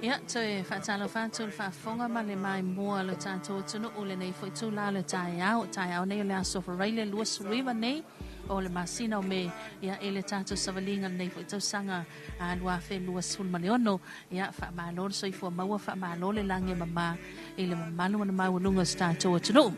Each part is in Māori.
Ja, toi Tatala Faapitoa Fafonga male mai mua le tato tunu ule nei foi tu la le tai au nei le aso farile luas riva nei o le masina o me ia ele tato savalinga nei foi tu sanga a lua fe luas sul maleono ia fa malo so i fo maua fa malo le lange mama ele malu na mai lunga tato tunu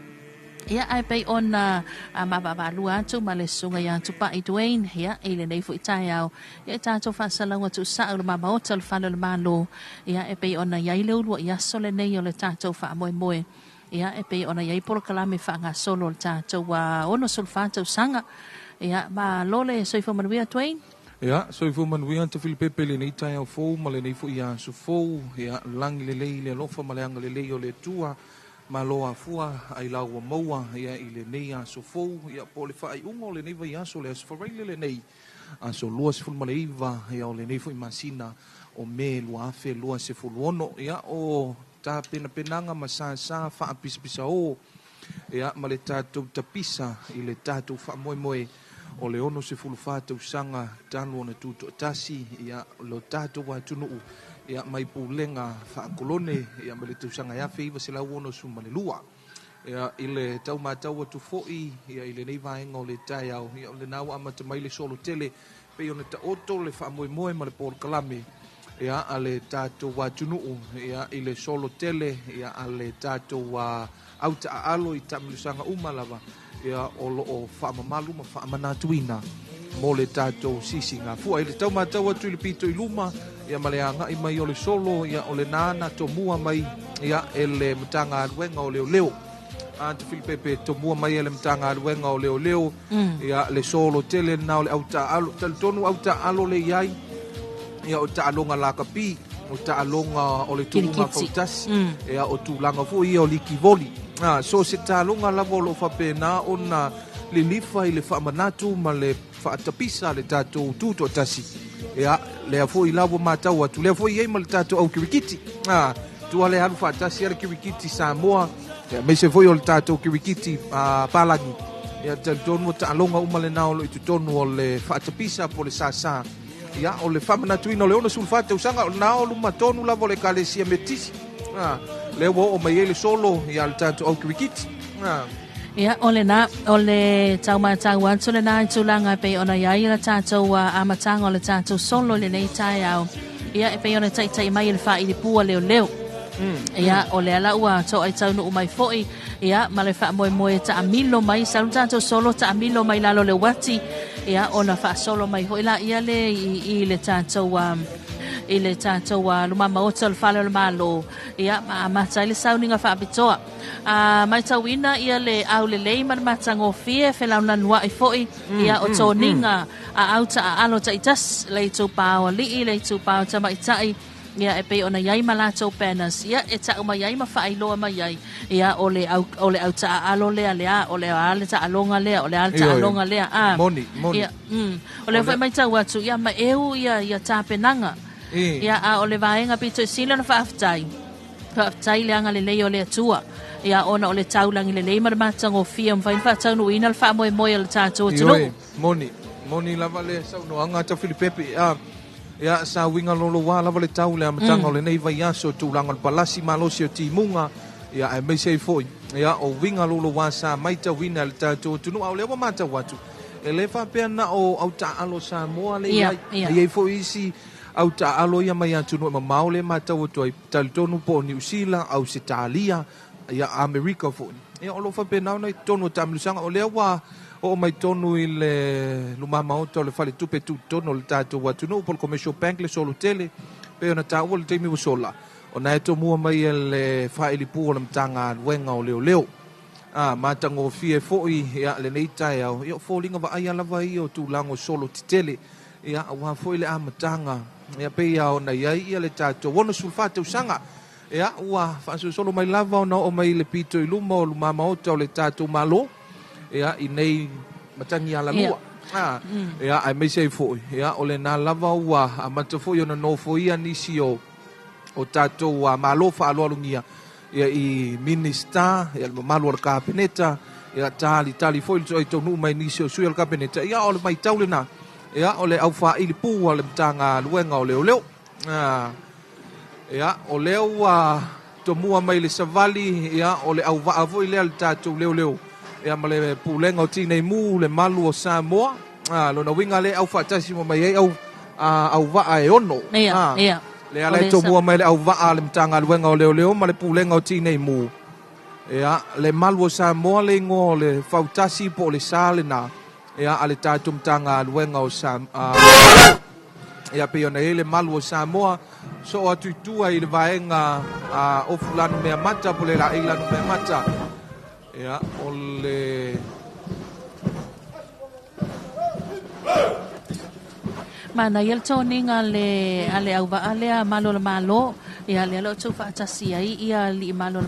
ia ai pe ona mababalua tu male sunga ya tu pa ituain ia ele nei foi tai au ia tato fa salanga tu sa le mama o tal fa le malo ia e pe ona ia ile ulu ia sole nei o le tato fa moe ia e pe ona ia por kalame fa nga solo le tato wa ono sulfato sanga ia ma lole so fo manuia twain ia so fo manuia te Filipe le nei tai au fo male nei fo ia so fo ia langi le lofa male anga le o le tua maloa fua ai laua maua ia ile nei a so fo ia po le fai ungo le nei vai aso le aso farile le nei aso lua se fulma le iva ia o le nei fo masina o me lua fe lua se fuluono ia o ta penanga masa fa pisa o ia ma le tatou tapisa i le tatou fa moe o le ono se fulufata usanga tanu ona Tutoatasi ia lo tatou wa tunu ia mai pulenga fa kolone ia ma le tusanga ia fe iva se la ono suma le lua ia ile tau matau tu foi ia ile nei vaenga o le tai au ia le nawa amata mai le solo tele pe ona ta oto le fa moe ma le por kalame ia ale tatou wa tunu ia ile solo tele ia ale tatou wa auta alo i Taamilosaga lava ia o faamamalu ma faamanatuina mo le tatou sisinga fua i le taumatau atu i le pito i luma ia ma le agaʻi mai o le solo ia o le nana tomua mai ia e le mataga aluega o leoleo te Filipe tomua mai e le mataga aluega o leoleo ia le solo tele na o le autaalo talitonu autaalo le iai ia o taaloga lakapi o taaloga o le tuuga fautasi ia o tulaga foʻi ia o likivoli so se taaloga lava o loo faapena ona lilifa i le faamanatu ma le faatapisa le tatou Tutoatasi ia lea foʻi lava matau atu lea foʻi ai ma le tatou au kirikiti tua le alu faatasi a le kirikiti Samoa ia mai se foʻi o le tatou kirikiti palagi ia talitonu o taaloga uma lenā o loo i totonu o le faatapisa po le sasā ia o le faamanatuina o le ona sulfate usaga o lenā o luma tonu lava o le kalesia metisi le wo o mai le solo ia le tatou au kirikiti ia o le taumatau atu lenā i tulaga pe ona iai le tatou amataga o le tatou solo lenei taeao ia e pe ona taitai mai i le faailipua leoleo ia o le alaʻua toʻai taunuu mai foʻi ia ma le faamoemoe taamilo mai salu tatou solo taamilo mai lalo le wati ia ona faasolo mai hoʻi la ia le i le tatou i le tatou lumama ota o le fale o le malo ia maamata i le Sauniga Faapitoa mai tauina ia le au lelei ma le matagofie felaunalanuaʻi foʻi ia o toniga a au taaalo taʻitasi le itupao alii le itupao tamaʻitaʻi ia e pei ona iai ma latou penas ia e taʻu mai ai ma faailoa mai ai ia o le au taaalo lea o le a le taaloga lea o le a le taaloga lea moni ia o le foʻi mai tau atu ia ma eu ia tapenaga ia o le vaenga pito sila na faafetai le anga lelei o le atua ia ona o le taulangi lelei ma le matagofia ma faina faataunuina le faamoemoe o le tatou atunuu moni lava le saunoaga ta Filipepe ia sa winga loloa lava le tau le amataga o lenei vai aso tulaga o le palasi malosi o timuga ia e mai sei foʻi ia o winga loloa sa mai tauina le tatou atunuu a o le ua matau atu e lē faapena o autaalo Samoa le iai foʻi isi au taalo ia mai atu no mamau le matau to talitonu po New Zealand au Italia ia America fo ia o lo fa pena na tonu Taamilosaga o le wa o mai tonu i le lumama o to le fale tupe tu tonu le tatou atu no po commercial bank le solo tele pe ona taua le teimi sola o na to mua mai le faili pu o le mtanga wenga o leo matango fie foi ia le nei tai au ia folinga va ai lava i o tu lango solo tele ia wa foi le amatanga ia pe ia ona ia le tatou ona sulfate usanga ia ua faasosolo mai lava ona o mai le pito i luma o lumama ota o le tatou malo ia i nei matangi ala lua ia ai mai sei foi ia ole na lava ua a mata foi ona no foi nisi o tatou a malofa aloalungia ia I minister ia le malu o kapeneta ia tali foi so to nu mai nisi o sui o kapeneta ia ole mai taule na ia ole au fa ili pu ole tanga luenga ole leo ia ole ua to mua mai le savali ia ole au va voi le tatou leo ia male pulenga o tine mu le malu o Samoa lo na winga le au fatasi mo mai au va e ono ia le ale to mua mai le au va le tanga luenga o leo male pulenga o tine mu ia le malu o Samoa le ngo le fautasi po le sale na ia ale tatou tanga luenga o ia pe ona ele malu o Samoa so atu ai le vaenga o fulano mea mata po le la ilano mea mata ia ole mana ia toninga ale au va ale malo ia le lo tu fa tasi ai ia li malo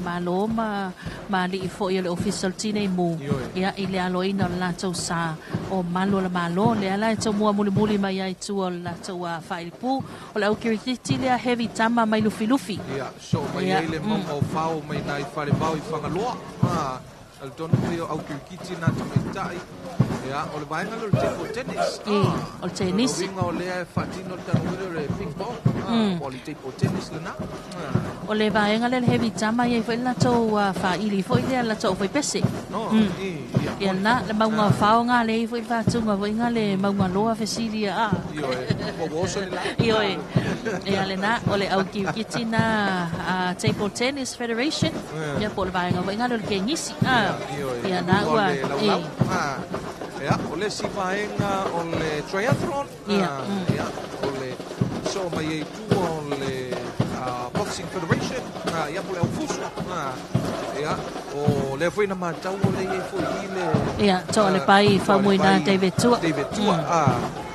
ma li fo ia le official tine mu ia ile aloina la tu sa o malo le ala to mua muli mai ai tu la tu fa il pu o la ukiriti le heavy tama mai lufi ia so mai ele mo fao mai nai fale vau I fangaloa al tonu pio au kiriti na to mai tai ia o le vaenga lo table tennis o tennis winga o le fatino tanu le ping pong o le table tennis lana o le vaenga le heavy tama ia foi la to fa ili foi le la to foi pese ia na le maunga fao nga le foi fa tunga foi nga le maunga loa fesilia io o boso le io ia le na o le au kiriti na table tennis federation ia po le vaenga foi nga le ke ngisi ia na ua ia o le si vaenga o le triathlon ia o le so mai e tu o le boxing federation ia po le ufusu ia o le foi na matau o le foi ile ia to le pai fa moina David Tua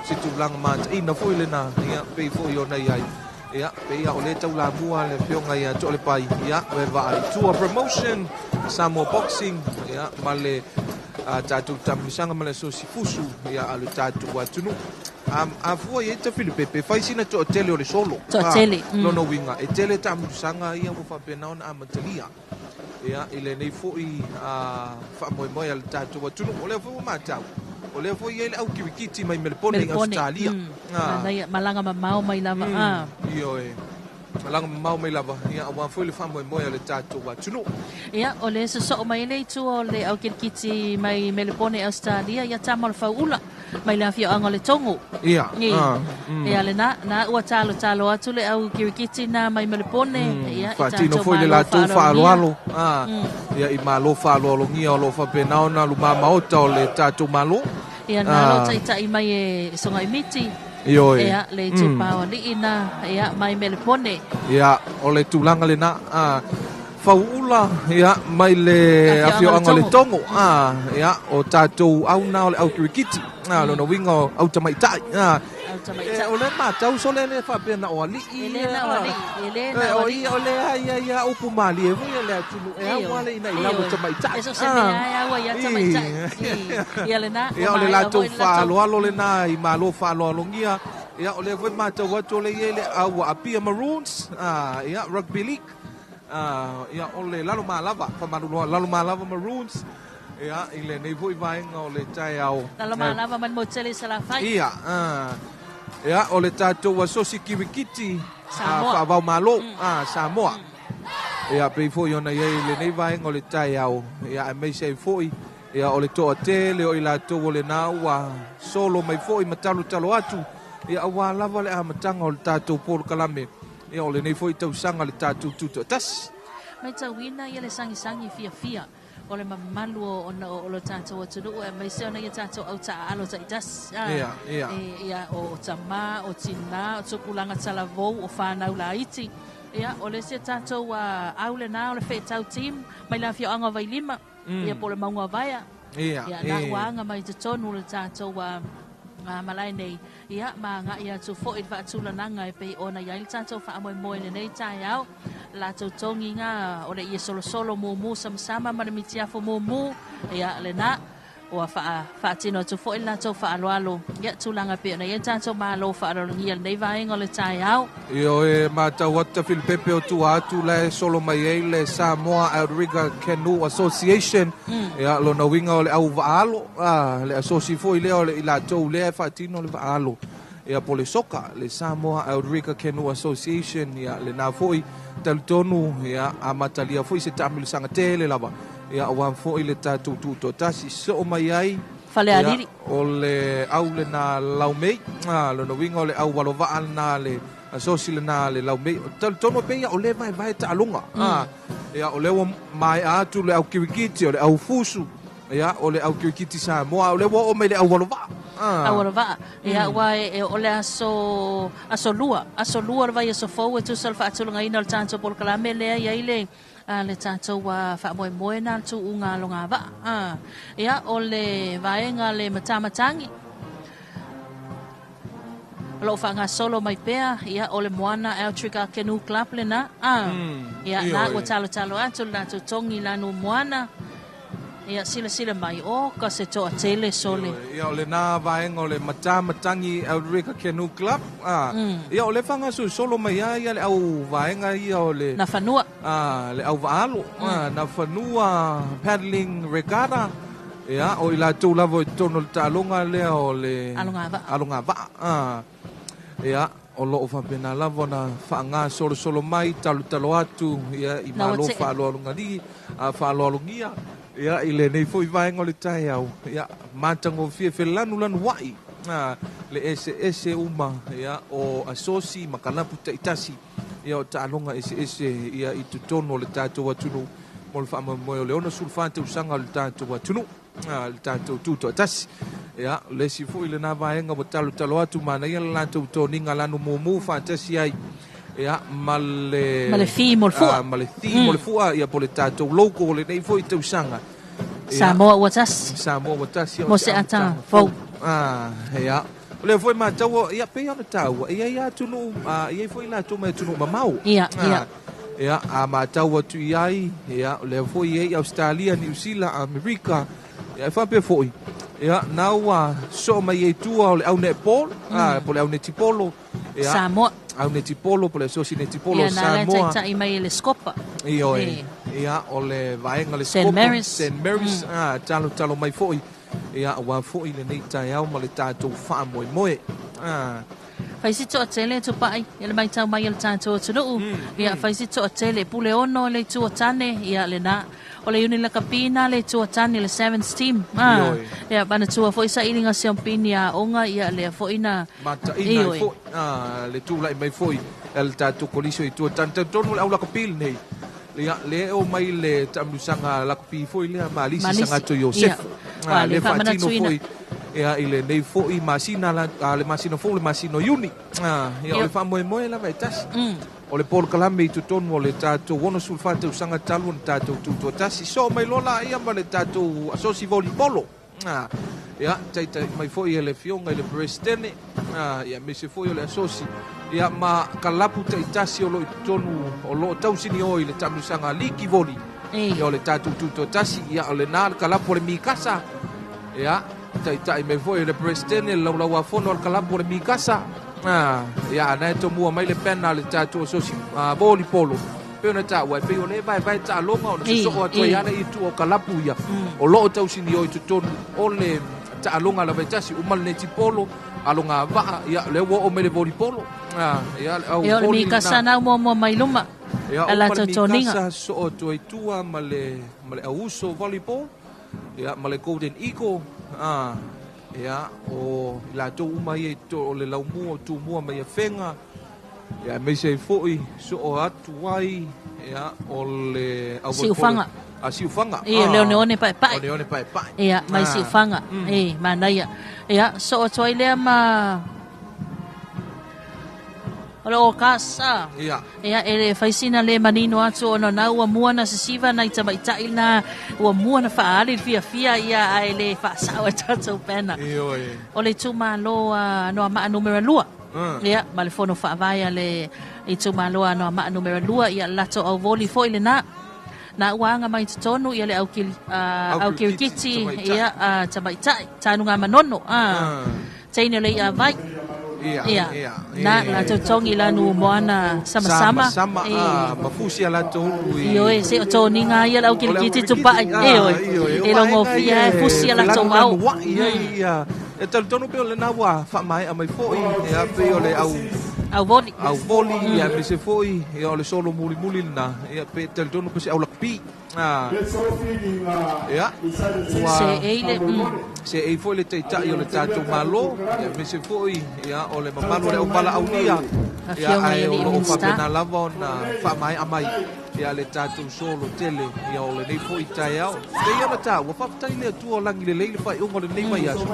si tu lang mat ina foi le na ia pe foi o nei ai ia pe ia o le tau la mua le fionga ia to le pai ia we vai Tua promotion Samoa boxing ia male tatu Taamilosaga male so sifusu ia alu tatu watunu afua ia te Filipe fai sina to tele o le solo no winga e tele Taamilosaga ia mo fa pena ona amatalia ia ile nei foi fa moi al tatu watunu o le fo matau o le foi ele au kiwikiti mai Melbourne Australia malanga mau mai lava io malanga mau mai lava ia wa foi le fa moi al tatu watunu ia o le so mai nei tu o le au kiwikiti mai Melbourne Australia ia tamal faula mai la fio anga le tongo ia ia le na ua talo atu le au kiwikiti na mai Melbourne ia fatino foi le la tu fa alo ia I malo fa alo ngia lo fa pena ona lu mama ota o le tatu malo ia na lo tai mai e songa imiti ia le tu pawa li ina ia mai Melbourne ia o le tulanga le na faula ia mai le afio anga le tongo ia o tatu au na o le au kirikiti lo no winga au tamai tai o le matau so le fa pena o ali ele na o le ia o pumali e vui le tulu e au le ina ila o tamai tai eso se me ia ia tamai tai ia le na ia o le la tu fa lo le na I malo fa lo ngia ia o le voi matau wa to le ele au apia Maroons ia rugby league ia o le lalo malava Maroons ia ile nei voi vaenga o le tai au lalo malava man motele sala fai ia o le tatou wa sosi kiwikiti fa va malo Samoa ia pe foi ona ia le nei vaenga o le tai au ia mai sei foi ia o le toa tele o ila to o le na wa solo mai foi matalo atu ia wa lava le amatanga o le tatou por kalame ia o le nei foi tau sanga le tatou Tutoatasi mai tawina ia le sangi fia o le mamalu o lo tatou atunu e mai se ona ia tatou au alo taitas ia o tama o tina o tukulanga talavou o whanau la iti ia o le se tatou au le na o le whetau team mai la fio anga vai lima ia po le maunga vaia ia na wanga mai te tonu le tatou malai nei ia ma nga ia tu fo I va tu la nanga e pe ona ia il tatou fa mo nei tai au la tu tongi nga o le ia solo mo sama ma le mitia fo mo ia le na o fa tino tu fo ila to fa alo ya tulanga pe na ya tato malo fa alo ngia nei vai ngole tai au Io e mata wata fil pepe o tu atu le solo mai e le Samoa Outrigger Canoe Association ya lo na winga o le au vaalo le asosi foi le o le ila to le fa tino le vaalo ya pole soka le Samoa Outrigger Canoe Association ya le na foi taltonu ya amatalia foi se Taamilosaga tele lava ya wan foi le tatu Tutoatasi so mai ai fale aliri o le au le na laumei lo na winga o le au walova na le asosi le na le laumei taltonu pe ya o le vai Taaloga ya o le mai atu le au kiwikiti o le au fusu ya o le au kiwikiti Samoa o le o mai le au walova awara ya wa o le aso lua vai so fo tu sal fa tulunga ina le tanto por kala mele ya ile le tanto wa fa moe na tu unga longa va ya o le vaenga le matamatangi lo fa nga solo mai pea ya o le moana Outrigger Canoe Club le na ya na o talo atu na tu tongi lanu moana ia sila mai o ka se toa tele sole ia o le nā vaenga o le matamatangi Outrigger Canoe Club ia o le whanga su solo mai ia le au vaenga ia o le na whanua le au vaalo na whanua paddling regatta ia o i la tau lavo i tono le Taaloga lea o le alonga va ia o loo whapena lavo na whaanga solo mai talo atu ia i malo whaaloalongali whaaloalongia ia ile nei foi vai ngole tai au ia matango fie lanu wai le ese uma ia o asosi makalapu taitasi ia o Taaloga ese ia i tutono le tatou atunu mo le fama mo le ona sulfante usanga le tatou atunu le tatou Tutoatasi ia le si foi le na vaenga o talo atu mana ia le tatou toninga lanu mumu fantasi ai ia male fi mo le fua ia po le tatou loko le nei foi tausanga Samoa Watasi mo se ata fo ia le foi matau ia pe ona tau ia tunu ia foi la tu mai tunu mamau ia a matau tu iai ia le foi ia Australia New Zealand America ia fa pe foi ia naua so mai tu o le au Nepal po le au Netipolo ia Samoa au Netipolo po le so si Netipolo ia Samoa ia mai le skopa ia o le vaenga le skopa St. Mary's talo mai foi ia wa foi le nei tai au ma le tatou fa moe faisi to atele to pai ele mai tau mai le tatou tunu ia faisi to atele pule ono le tuatane ia le na o le uni la kapina le tuatane le 7th team ia bana tua foi sa ilinga seompini a onga ia le foi na mata ina foi le tu lai mai foi el tatou kolisio i tuatane tonu au la kapil nei le o mai le Taamilosaga la kapi foi le malisi sanga to Joseph le fatino foi ia ile nei foi masina le masina foi le masino uni ia le famoe la vai tas o le por kalame i tutonu o le tatou ono sulfate usanga talu o tatou Tutoatasi so mai lola ia ma le tatou asosi volleyball ia taita mai foi ele fionga ele presidente ia me se foi o le asosi ia ma kalapu taitasi o lo tonu o lo tausini o le Taamilosaga liki voli ia o le tatou Tutoatasi ia o le na kalapu le mikasa ia taita mai foi le presidente lau afono al kalapu le mikasa ia na to mua mai le pena le tatou asosi volleyball pe ona ta wa pe ona vai Taaloga o se so o to ia i tu o kalapu ia o lo tausini o tu tonu o le Taaloga la vetasi o mal Netipolo alonga va ia le o me le volleyball ia au le mikasa na mo mai luma ala toninga so o to tua male auso volleyball ia male Golden Eagle ia o la to mai to le laumu o tu mua mai fenga ia me se foi so o atu wai ia o le au siufanga ia leone pai ia mai siufanga mana ia so o toi le ma o kasa ia ele faisina le manino atu ona na ua mua na sisiva na itamaita ina ua mua na faali fia ia ele fa sawa tatu pena o le tuma lo no ma numero lua ia malefono fa vai le ituma lo no ma numero lua ia lato au voli foi le na na wanga mai tonu ia le au kiti ia tamaitai tanunga manono taina le ia vai ia na la tongi la nu moana sama mafusi ala tolu io se toni nga ia au kiti tupa e longo fia fusi ala tongau ia e tonu pe le na wa fa mai a mai foi e a pe ole au voli ia me se foi e ole solo muli na ia pe tonu pe se au lakpi ia se e foi le teita i ole tatou malo me se foi ia ole mamalo le opala aunia ia ai o fa pena lava na fa mai amai ia le tatou solo tele ia ole nei foi tai au te ia mata wa fa tai le tu o langi le le fa o le nei mai aso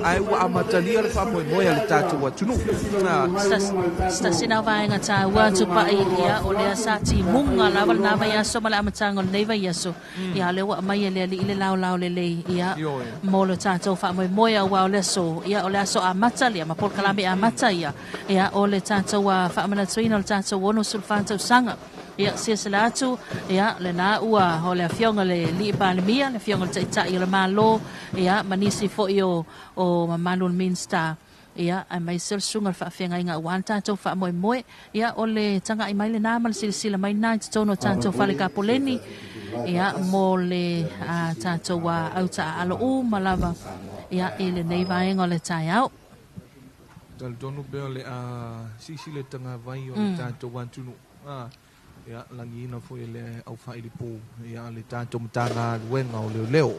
ai wa amatalia le fa mo le tatou wa tunu sta sina vai nga ta wa tu pa ia ole asati munga lava na vai aso mala amatanga nei vai aso ia le wa mai le ile lao le ia mo le tatou fa mo wa ole so ia ole aso amatalia ma por kalame amataia ia ole tatou wa fa mana twina le tatou wono sulfanto sanga ia siasalatu ia le na ua ole afionga le li palemia le fionga le tai le malo ia manisi fo io o mamalo minsta ia ai mai sel sunga fa afenga inga wanta to fa moe ia ole tanga i mai le na mal silsila mai na tono tanto fa le kapoleni ia mo le tato wa auta alo malava ia ele nei vai ngole tai au dal donu be le sisi le tanga vai o tato wantunu ia langina foi le au fai di pu ia le tato mtanga wenga o leo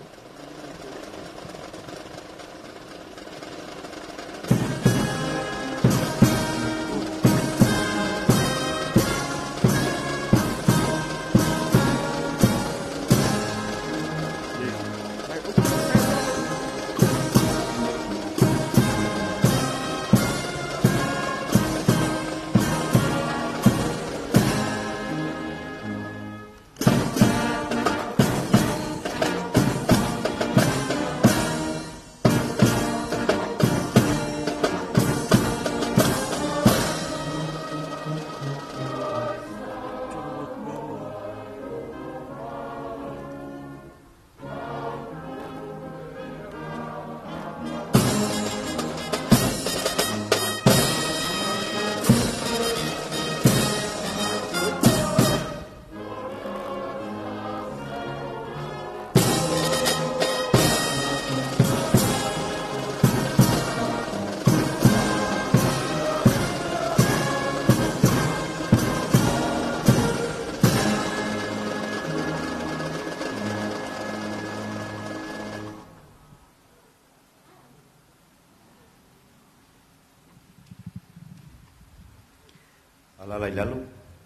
Lai lalu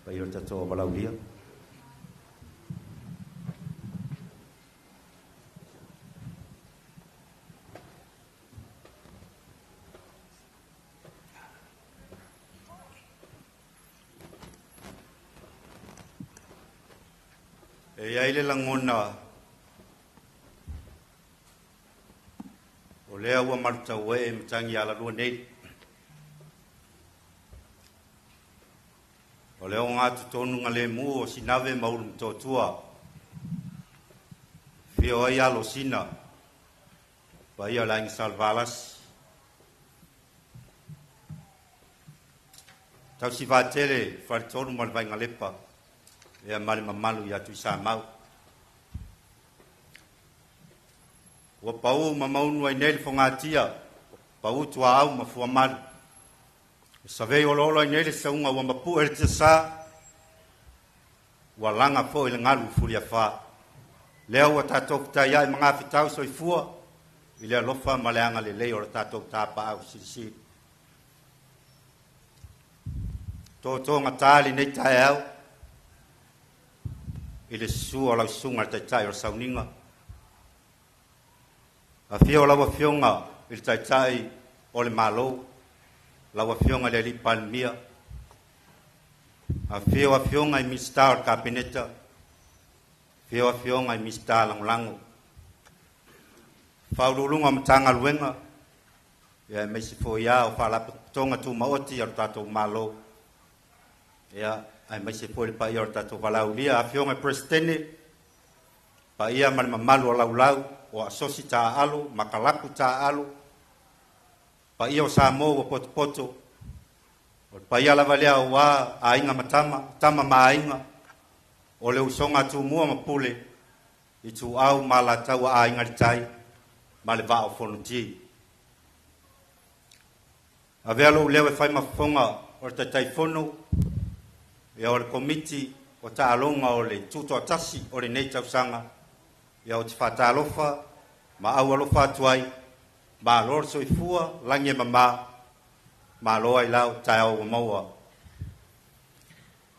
pai o tatou malaulia e ai le langona o lea ua marutau e matangi ala lua nei o leo ngā tutonu ngā le mu o sinave mauru mtotua. Whio ai alo sina. Pa ia laing salvalas. Tau si vātere wharitonu malvai ngā lepa. Ea male mamalu i atu i sā mau. Ua pau mamaunu ai nele fo ngā tia. Pau tua au ma fua malu. Sa vei o lolo ai nele saunga ua mapu e te sa. Ua langa fo i le ngalu furia wha. Lea ua tātou tai ai mga whitau soi fua. I lea lofa ma leanga le lei o le tātou tāpa au sirisi. Tō ngā tāli nei tai au. I le sua lau sunga tai tai o le Sauniga. A fio lawa fionga i le tai tai o le malo. Lawa fionga le li palmia. A fionga i mista o kabineta. Fionga i mista langulangu. Faululunga matanga luenga. Ia meisi fo ia o whalapa tonga tu maoti o tatou malo. Ia ai meisi fo li pai o tatou walaulia. A fionga presidente pa ia ma le mamalu o laulau o asosi taalo makalaku taalo pa ia o Samo o potopoto o pa ia lava lea ua ainga tama mainga o le usonga tumua mapule i tu au malatau ainga ritai ma le vao fonuti avea lo lewe fai mafonga o te taifono ia o le komiti o Taaloga o le Tutoatasi o le nei tausanga ia o te whatalofa ma au alofa atuai ma lor soifua langi e ma loa i lau tae au maua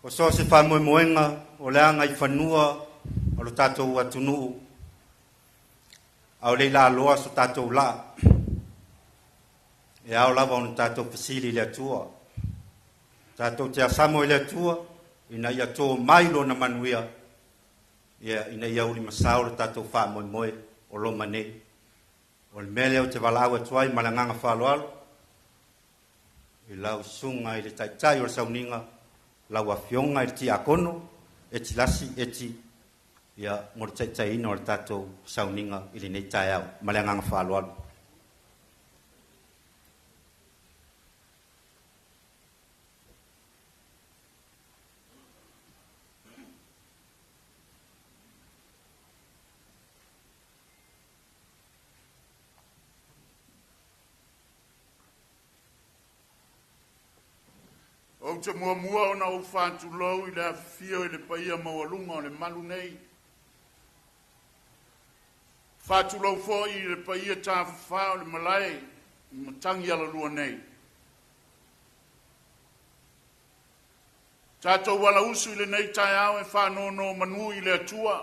o so se wha moenga o le anga i whanua o lo tatou atunuu au le la loa so tatou la e au lava on tatou fasili le atua tatou te asamo i le atua ina ia tō mailo na manuia ia ina ia uli masao le tatou wha moe o lo mane o le mele o te walau atuai malanganga whaloalo i lau sunga i le taitai o le Sauniga lau a fionga i le ti akono e ti lasi e ti ia mo le taitai ina o le tatou Sauniga i le nei tai au malanganga whaloalo O te mua o na o whātu lau I le awhio I le paia maualunga o le malu nei. Whātu lau fo I le paia tāwhawha o le malai I matangi ala lua nei. Tātou wala usu I le nei tai au e whānono manu I le atua.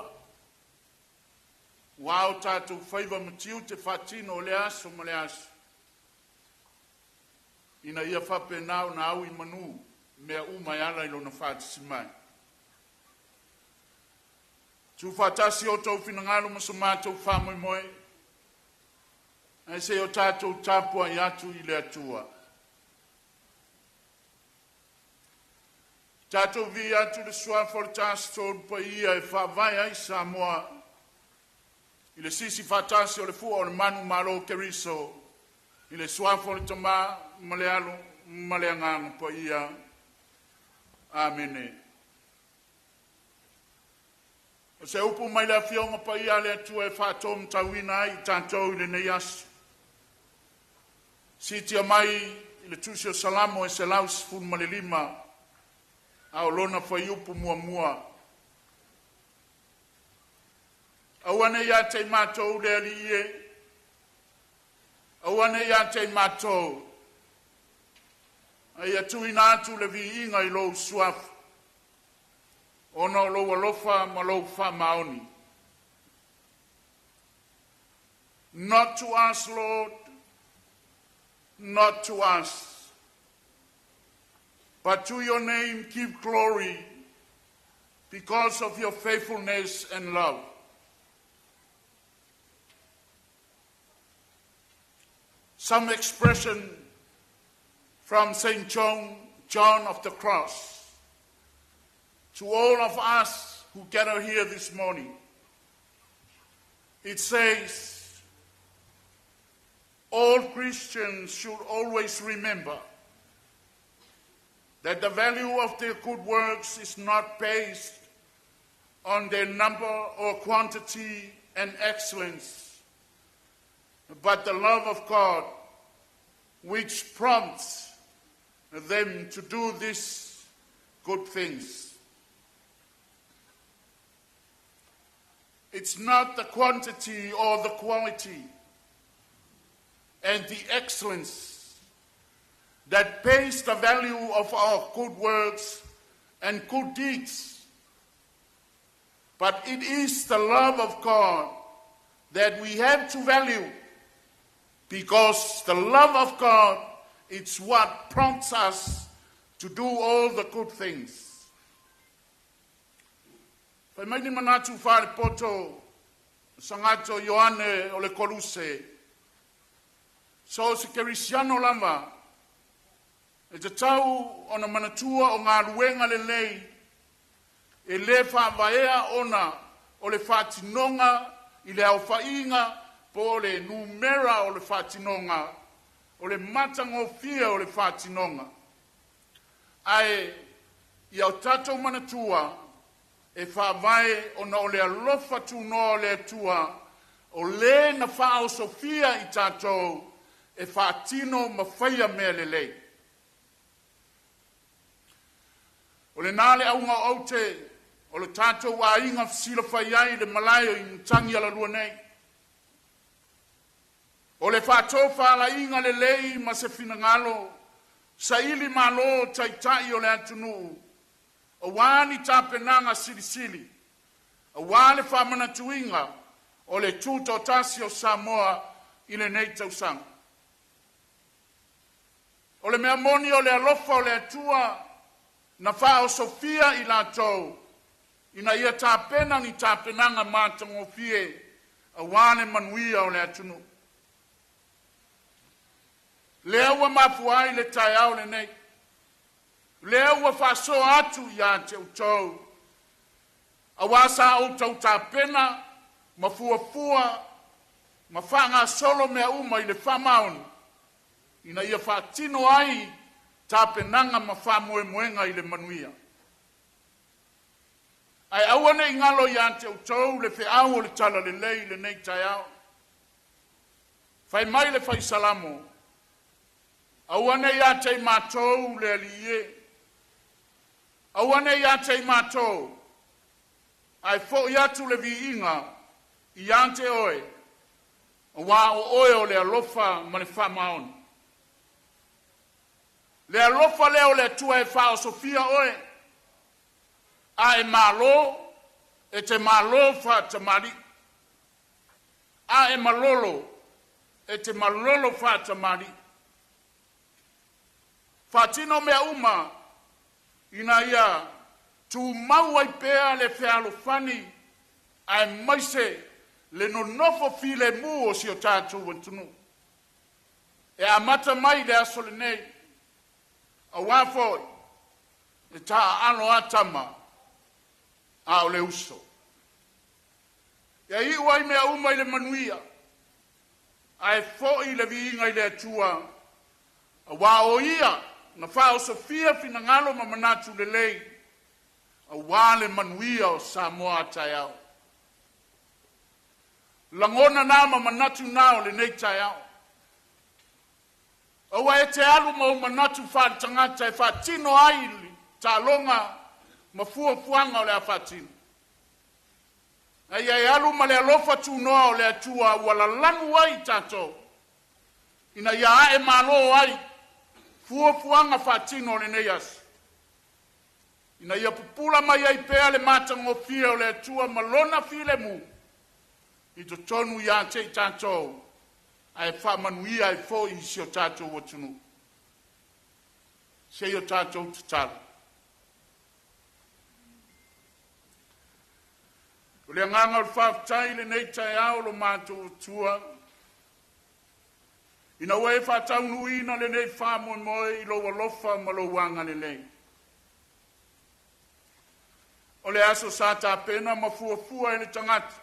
Wao tātou whaiva matiu te whātino o le aso ma le aso. Ina ia whape nao na au I manu. Mea umai ala ilo na whātisi mai. Tu whātasi o tau whinangalo maso mātou whāmoi moe. Ai se o tātou tāpua I atu I le atua. Tātou vi atu le suafo le tāsi tōru pa ia e whāvai ai Samoa. I le sisi whātasi o le fua o le manu malo keriso. I le suafo le tamā malealo maleangango pa ia. Amene. O se upu mai la fionga pa ia le atua e whātom tawina ai tātou I le nei asu. Sitia mai I le tusi o salamo e se laus fun malilima a o lona whai upu mua. Awane ia te mātou le ali ie. Awane ia te mātou. Ai atu ina atu le vi inga I lou suafu. Ono lou alofa ma lou wha maoni. Not to us, Lord, not to us, but to your name give glory because of your faithfulness and love. Some expression from St. John of the Cross, to all of us who gather here this morning. It says, all Christians should always remember that the value of their good works is not based on their number or quantity and excellence, but the love of God which prompts them to do these good things. It's not the quantity or the quality and the excellence that pays the value of our good works and good deeds, but it is the love of God that we have to value, because the love of God it's what prompts us to do all the good things. Pai mai ni manatu whare poto sangato Ioane o le Koluse. So se kerisiano lama e te tau o na manatua o ngā ruenga le lei e le whaavaea ona o le whātinonga i le au whainga po le numera o le whātinonga o le matangofia o le whātinonga. Ai, i au tātou manatua e whāwae ona o le alofa tūnoa o le atua o le na whao sofia i tātou e whātino mawhaia mea le lei. O le nāle aunga au te o le tātou a inga sila whaiai le malayo i tangi ala lua nei. O le whātou whaala inga le lei ma se finangalo sa ili malo taitai o le atunu. O wani tāpenanga silisili. O wale whamana tuinga o le Tutoatasi o Samoa i le nei tausanga. O le mea moni o le alofa o le atua na whao sofia i la tau. Ina ia tāpena ni tāpenanga mātangofie a wale manuia o le atunu. Lea ua mafuai le tai au le nei. Lea ua whaso atu ia te utau. A wasa o tau tāpena, mafuafua, mawhanga solo mea uma i le whamaun. Ina ia whatino ai tāpenanga mawhamoe moenga i le manuia. Ai awane i ngalo ia te utau le whiau o le tala le lei le nei tai au. Whai mai le whai salamo. Awane ia te mātou le alie. Awane ia te mātou. Ai fo ia tu le vi inga i ante oe. Wa o oe o le alofa ma le whamaon. Le alofa leo le tua e whao sofia oe. A e malo, e te malo wha te mari. A e malolo, e te malolo wha te mari. Whatino mea uma, ina ia, tu maua i pēa le whialo whani, ai maise le no nofo file mu o si o tātou wantunu. E amata mai le aso le nei, a wafoi, e tā ano atama, a o le uso. E i uai mea uma i le manuia, ai foi le viinga i le atua, a wa o ia, na whao sofia fina ngalo ma manatu le lei, a wale manuia o Samoa tai au. Langona na ma manatu nao le nei tai au. A wa e te alu ma o manatu whaare tangata e whaatino aili, Taaloga, ma fuanga o le a whaatino. Ai e alu ma le alofa tu noa o le atua wala lanu ai tato. Ina ia e malo ai, fuanga whaatino o le nei asu. Ina ia pupula mai ai pea le matangofia o le atua malona file mu. I to tonu ia te tātou. Ai whamanuia ai fo i si o tātou watunu. Se o tātou tutala. O le nganga o whaftai le nei tai au lo mātou tua. Ina wei whatau nuina le nei whamoe moe i lo walofa ma lo wanga le lei. O le aso sa ta pena ma fuafua e le tangata.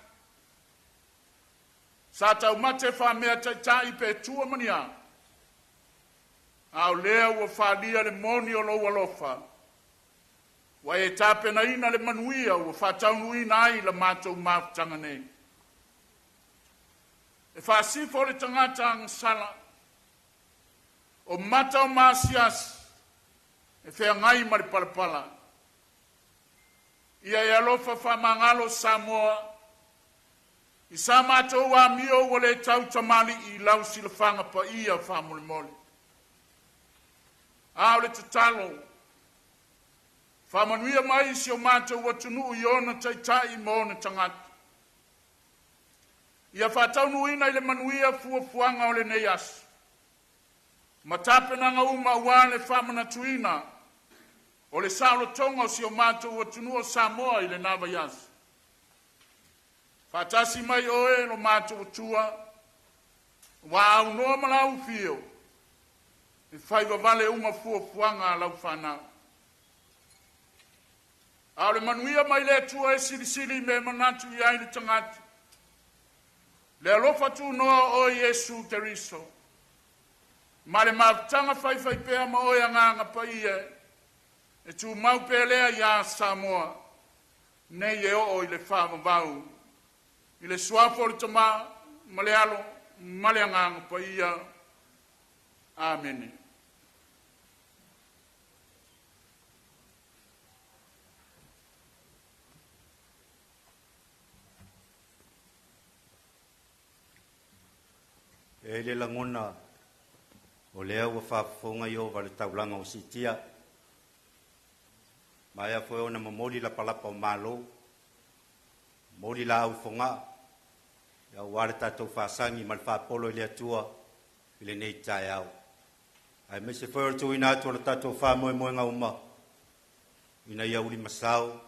Sa ta umate whamea tai pe tua mania. Au lea ua whalia le moni o lo walofa. Wa e ta pena ina le manuia ua whatau nuina ai la mātou mafutanga nei. E whaasifo le tangata ang sala. O mata o maasias. E whea ngai mari palapala. Ia e alofa whamangalo Samoa. I sa mātou a mio wale tau tamali i lau sila whanga pa ia whamole mole. Ao le tatalo. Whamanuia mai si o mātou watunu i ona taitai mo na tangata. Ia whatau nuina i le manuia fuanga o le nei asu. Matapenanga uma wale whamana tuina. O le saulo tonga si o mātou watunu o Samoa i le nava yasu. Whatasi mai oe lo mātou tua. Wa au noa malau fio. E whaiva vale uma fuanga lau whanau. A le manuia mai le tua e sili me manatu i ai le tangati. Le alofa tu noa o Yesu Teriso. Ma le mautanga fai pea ma o nganga pa ia. E tu mau pelea ia Samoa. Nei e o i le whaama vau. I le suafo le tama, ma le alo, ma le nganga pa ia. Amen. E le langona o lea ua whaafonga i o wale taulanga o sitia. Mai a fweo na mamoli la palapa o malo. Moli la au fonga. Ia wale tatou whaasangi mal whaapolo i lea tua i le nei tae au. Ai me se fweo tu ina atu la tatou whaamoe moenga uma. Ina ia uli masao,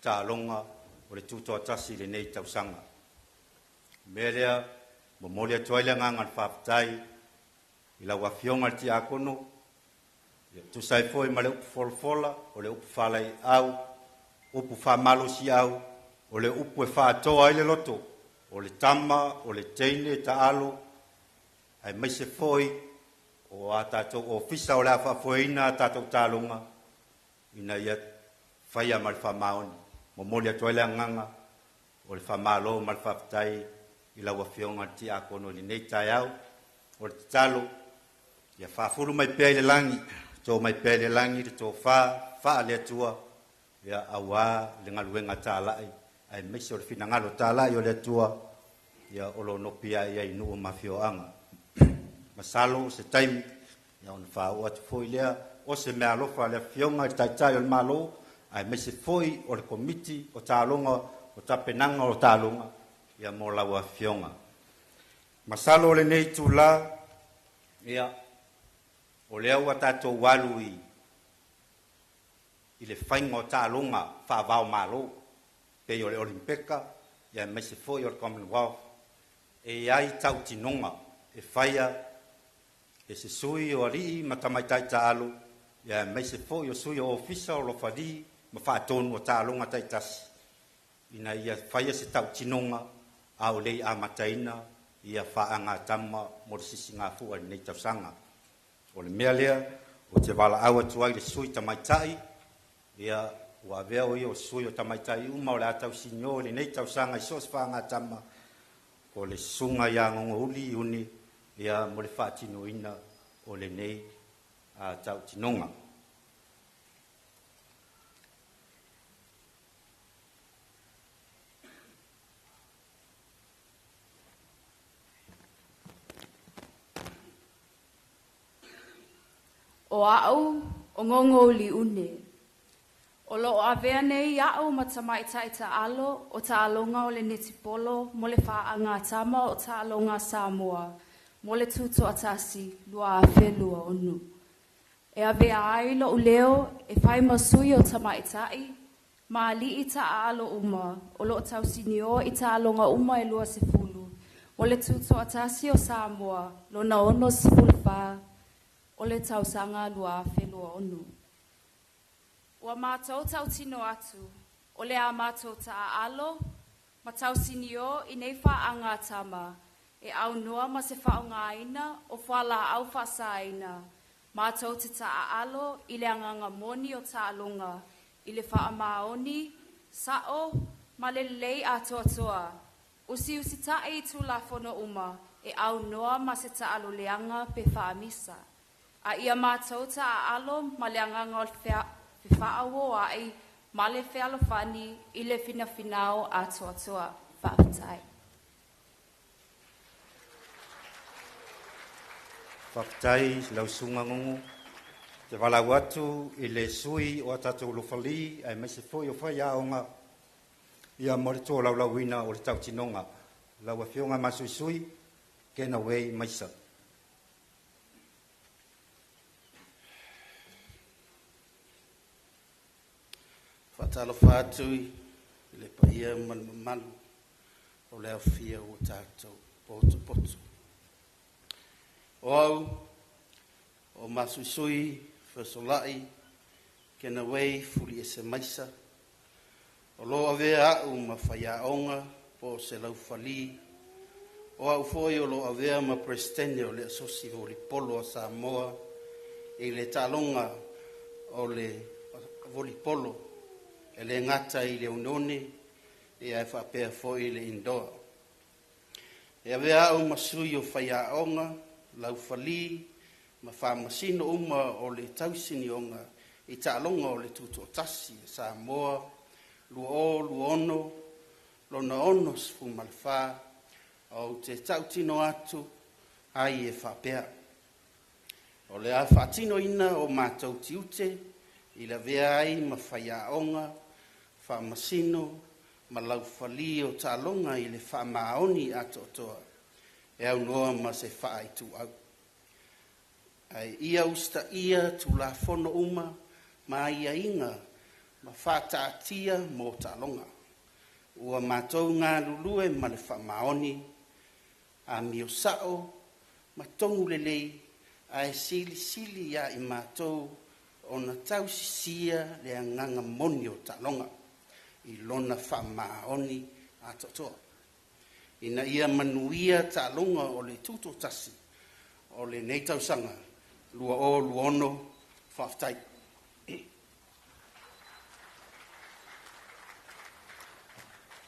Taaloga o le Tutoatasi le nei tausanga. Melea Momolia toile ngangan whaapatai i la wafionga ti akono tu sai foi male upu folfola o le upu whalai au upu whamalo si au o le upu e whaatoa i le loto o le tama o le teine taalo ai meise foi o a tatou ofisa o le awhafoeina a tatou Taaloga ina ia whaia mal whamaoni Momolia toile nganga o le whamalo mal whaapatai i la wafionga ti akono li nei tai au o le talo ia whaafuru mai pea i le langi tō mai pea i le langi le tō wha le atua ia awa le ngaluenga tālai ai meisi o le finangalo tālai o le atua ia olo nopia ia inu o mafioanga masalo se taimi ia on whao atu foi lea o se mea alofa le fionga i taitai o le malo ai meisi foi o le komiti o Taaloga o tapenanga o Taaloga ia mo laua fionga. Masalo le nei tula ia o le au tatou walu i le whainga o Taaloga whaavao malo pe o le Olimpeka ia me se foi o le Commonwealth e ai tau tinonga e whaia e se sui o ari matamaitai taalo ia me se foi o sui o ofisa o lo whadi ma whaatonu o Taaloga taitasi ina ia whaia se tau tinonga au lei amataina ia whaanga tama mo le sisinga fua nei tausanga. O le mea lea, o te wala awa tuai le sui tamaitai, ia ua veo i o sui o tamaitai uma o le atau sinyo le nei tausanga i sos whaanga tama o le sunga ia ngongo uli uni ia mo le whaatino ina o le nei a tau tinonga. O au, o ngongo li une. O lo avea nei au matamaitai Taalo o Taaloga o le netipolo mo le whaanga tama o Taaloga Samoa mo le Tutoatasi lua whelua onu. E avea ai lo uleo e whai masui o tamaitai ma li i Taalo uma o lo tausinio i Taaloga uma e lua sefulu mo le Tutoatasi o Samoa lo na ono sefulfa o le tausanga lua whelua onu. Ua mātou tautino atu, o le a mātou Taalo, ma tausinio i nei whaanga tama, e au noa ma se whaongaina o whala au whasaina, mātou te Taalo i le anganga moni o Taaloga, i le whaamaoni, sao, ma le lei atoa, usi tae i tula fono uma, e au noa ma se Taalo leanga pe whaamisa. A ia mātou Taalo ma le anganga o whaawo ai ma le whealofani i le whinafinao atoa whaapatai. Whaapatai lau sunga ngongo. Te walau atu i le sui o atatou lofali ai mai se foi o whai aonga ia mo le tō lau ina o le tau tinonga. Lau a whionga masui sui kena wei maisa. Fatalo fatui le paia malu o le afia o tātou poto. O au o masusui fesolai kena wei fuli e se maisa O loa vea au ma whaiaonga po se lau whali. O au foi o loa vea ma prestene o le asosi volipolo a Samoa e le talonga o le volipolo e le ngata i le unone e ai whapea foi le indoa. E a vea au masui o whaiaonga, lau whali, ma whamasino uma o le tausini onga i talonga o le Tutoatasi e Samoa, luono, lona ono sfu malwha, o te tautino atu, ai e whapea. O le a whaatino ina o mātou tiute, i la vea ai ma whaiaonga, whamasino, ma lau whali o talonga i le whamaoni atotoa, e au noa ma se whaaitu au. Ai ia usta ia tu la fono uma, ma ia inga, ma whaataatia mō talonga. Ua mātou ngā lulue ma le whamaoni, a mio sao, ma tongu lelei, a e sili ia i mātou, o na tau sisia le anganga moni o talonga, i lona whamaoni atotoa. Ina ia manuia talonga o le Tutoatasi, o le neitausanga, luono, whaftai.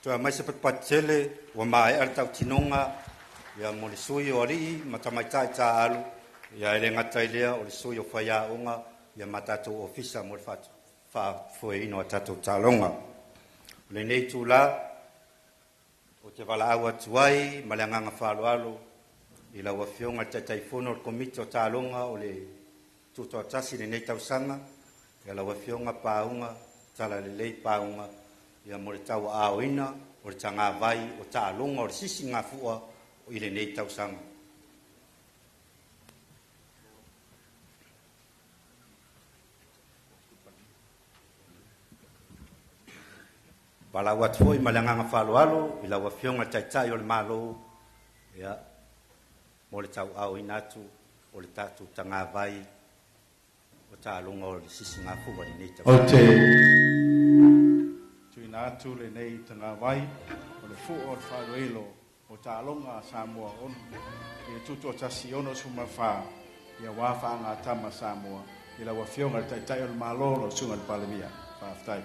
Tua mai se patele wa mai ar tau tinonga ia mo le sui o ri matamaitai ta alu ia ele ngatai lea o le sui o whaiaonga ia matatou ofisa mo le fa foi ino tatou talonga. Le nei tu la o te wala awa tuai ma le anganga whaaloalo i la wafionga tai fono o komite o talonga o le Tutoatasi le nei tausanga ia la wafionga paunga tala le lei paunga ia mo le tau aoina o le tanga vai o Taaloga o le sisi ngā fua o i le nei tausanga. Walau atu foi ma le anganga whaaloalo i la wafionga taitai o le mālou ia mo le tau aoina atu o le tatu tanga vai o Taaloga o le sisi ngā fua i le nei tausanga. O te tuina atu le nei tanga vai o le fuo o le wharoelo o Taaloga Samoa ono i e Tutoatasi ono suma wha ia wafa ngā tama Samoa i la wafionga le taitai o le mālo o sunga le palemia whaftai.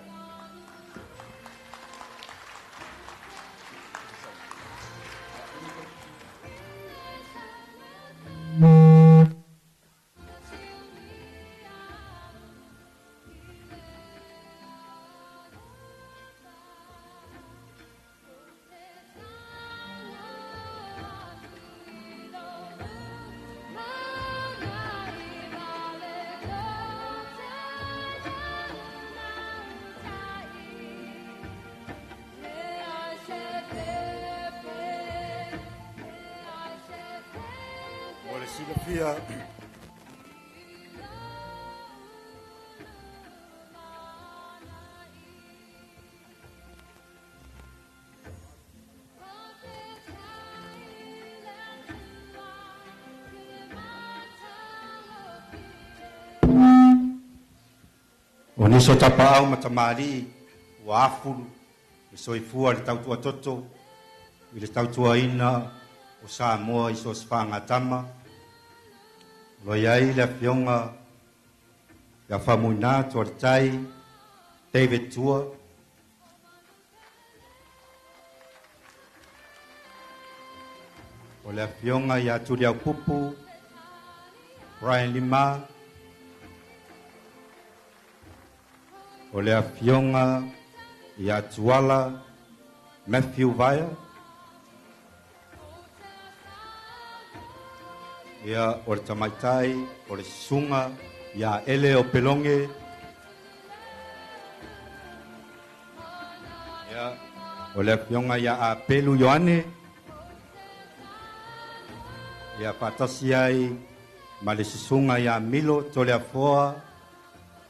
Silafia o niso tapa au matamari wa afulu i soifua le tautua toto i le tautua ina o Samoa i so sfanga tama lo iai le fionga ya famuna tortai David Tua o le fionga ya tulia pupu Brian Lima o le fionga ya tuala Matthew Vaya ia o le tamaitai, o le sunga, ia ele o pelonge. Ia o le pionga ia a pelu Ioane. Ia patasi ai, ma le sisunga ia Milo tole afoa,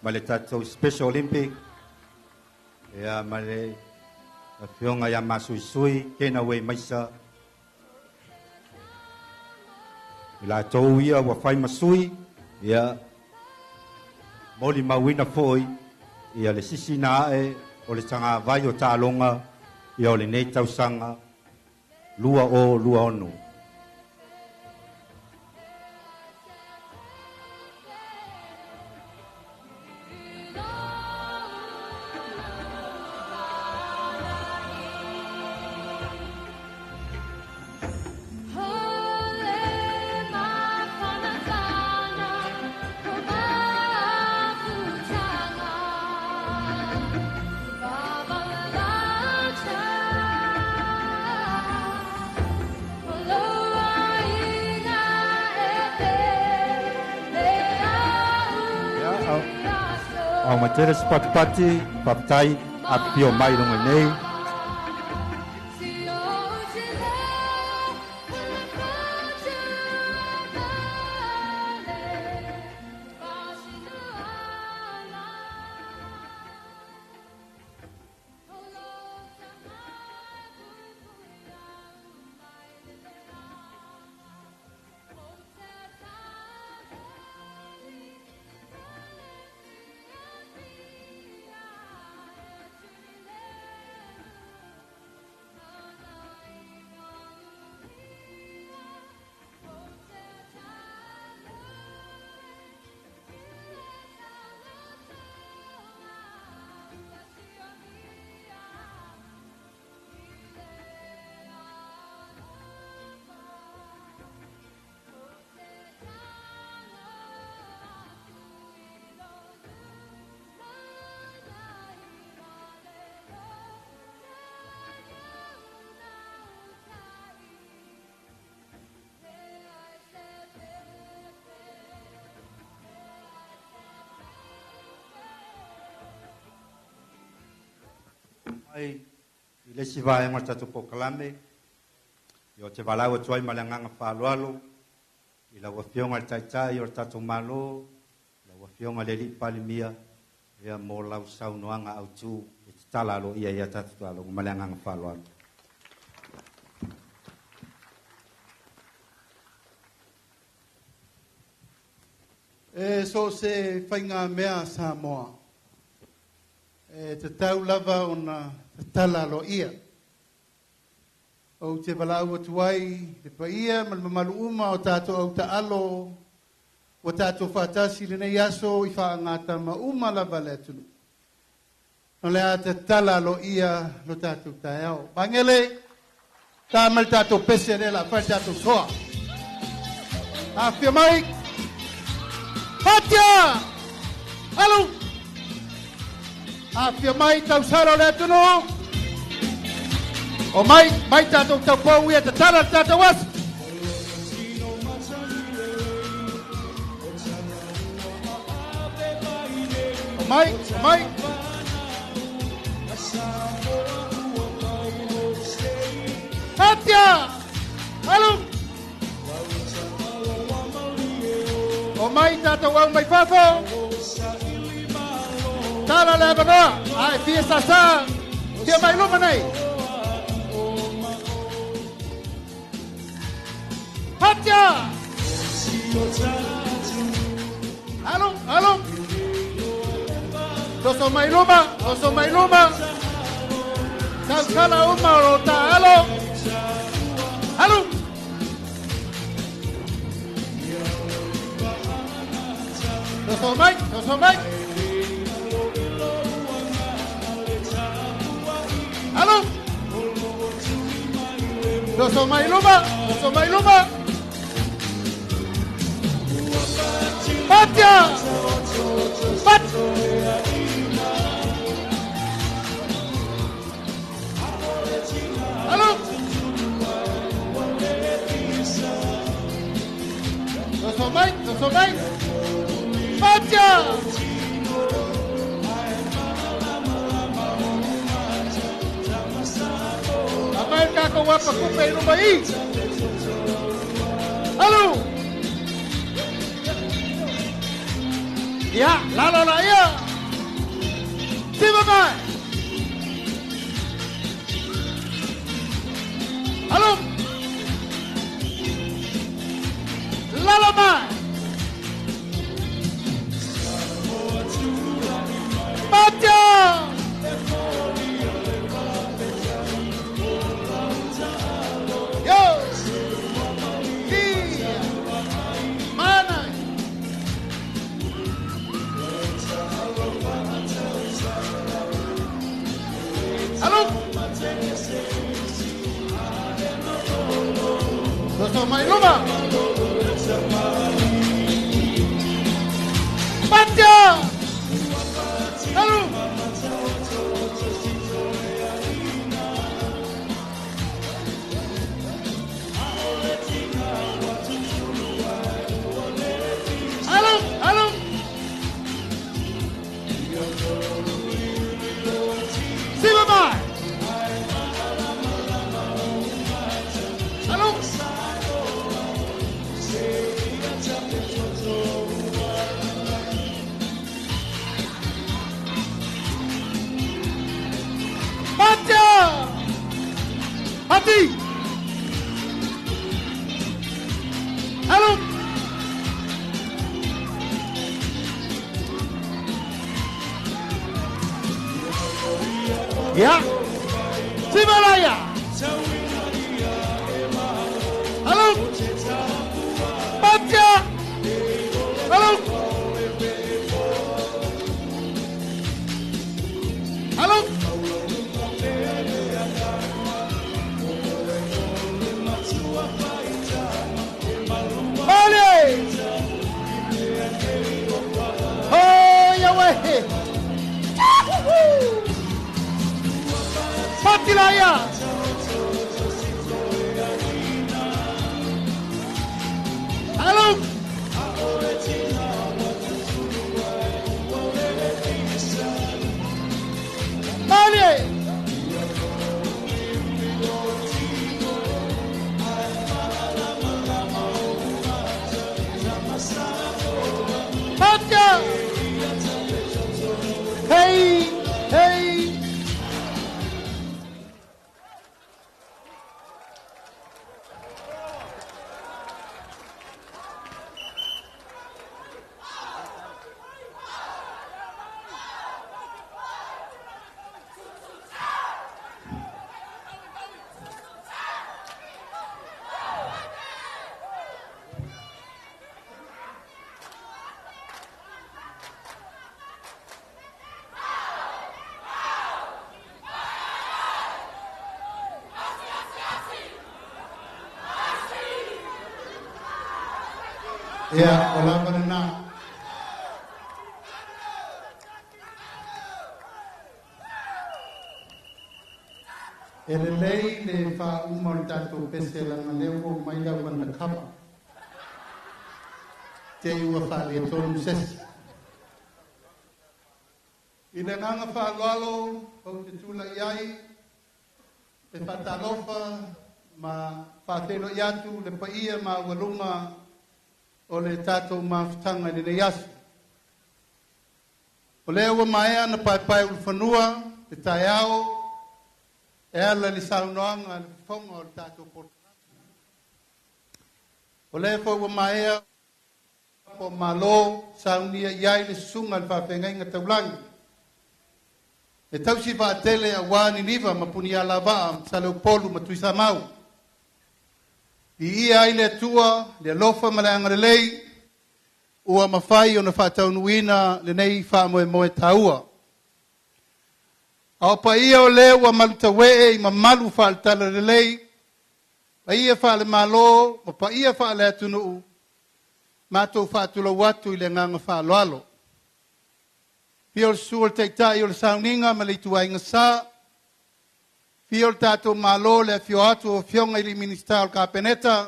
ma le tatou Special Olympic. Ia ma le pionga ia masuisui, kena wei maisa. La tau ia wa fai masui ia moli mawina foi ia le sisi na e o le tanga vai o Taaloga ia o le nei tausaga lua o lua ono. Au matere Faapitoa Faapitoa apio mai longa nei. Ai i le si vai ngata to pokalame yo te valau tu ai malanga faaloalo i la wafionga taitai o tatu malo la wafionga le palimia ia mo lau sau noanga au tu i Tatala Aloaia ia tatu talo malanga faaloalo. So se whainga mea Samoa. Te tau lava o na Tatala Aloaia. O te walau atuai, te paia, malmamalu uma o tātou au taalo, o tātou whātasi le nei aso i whaangata ma uma lava le atunu. No lea Tatala Aloaia lo tātou tāiao. Bangele, tāmal tātou pese le la whai tātou soa. Awhia mai, Hatia! Alo! Awhia mai tau saro le atunu. O mai tātou tau pōu ia te tara tātou asu. O mai. Hatia! Alo! O mai tātou au mai whafo. Tara le abanoa. Ai, fia sasa. Fia mai luma nei. Hatia! Alo! Doso mai luma. Kala uma o Taalo. Alo! Doso mai. Alo! Doso mai luma. Hatia! Alo! Doso mai. Hatia! Amai kako wapa kupe rumah i. Alo! Ya, Aloaia. Tiba mai. Alo. Mai. Batia. Alung. Dosa mai luma. Baca. Alung. Alung, alung. Sila mai. Alung. Baca. Hati. Alung. Ya. Simalaya. Halo. Baca. Halo. Halo. Bale. Oh, ya weh. Patilaya. Halo. Bale. Baca. Hey, hey. Ya, wala pa na. Elelei le fa umon tato pese la ngaleo mai da wan na kapa. Te ua fa le tonu ses. Ina nganga fa lalo, o te tula iai, te fatalofa, ma fa telo iatu, le paia ma walunga, o le tātou mawhitanga ni ne yasu. O lea ua maea na pai ulu whanua, te tai ao, e ala li saunoanga le whonga o le tātou portana. O lea ua maea, po malo, saunia iai le sunga le whawhengainga taulangi. E tausi wa atele a wāni niwa mapuni ala waa, sa leo polu matuisa mau. I ia ai le atua, le alofa ma le angarelei, ua mawhai o na whataunuina le nei whamoe moe taua. Ao pa ia o le ua malutawee i mamalu whaalitala le lei, pa ia whaale malo, ma pa ia whaale atunuu, mātou whaatula watu i le nganga whaaloalo. Pia o le sua le teitai o le sauninga ma le ituainga saa, Pia o le tātou malo le fio atu o fionga i li minister o kapeneta,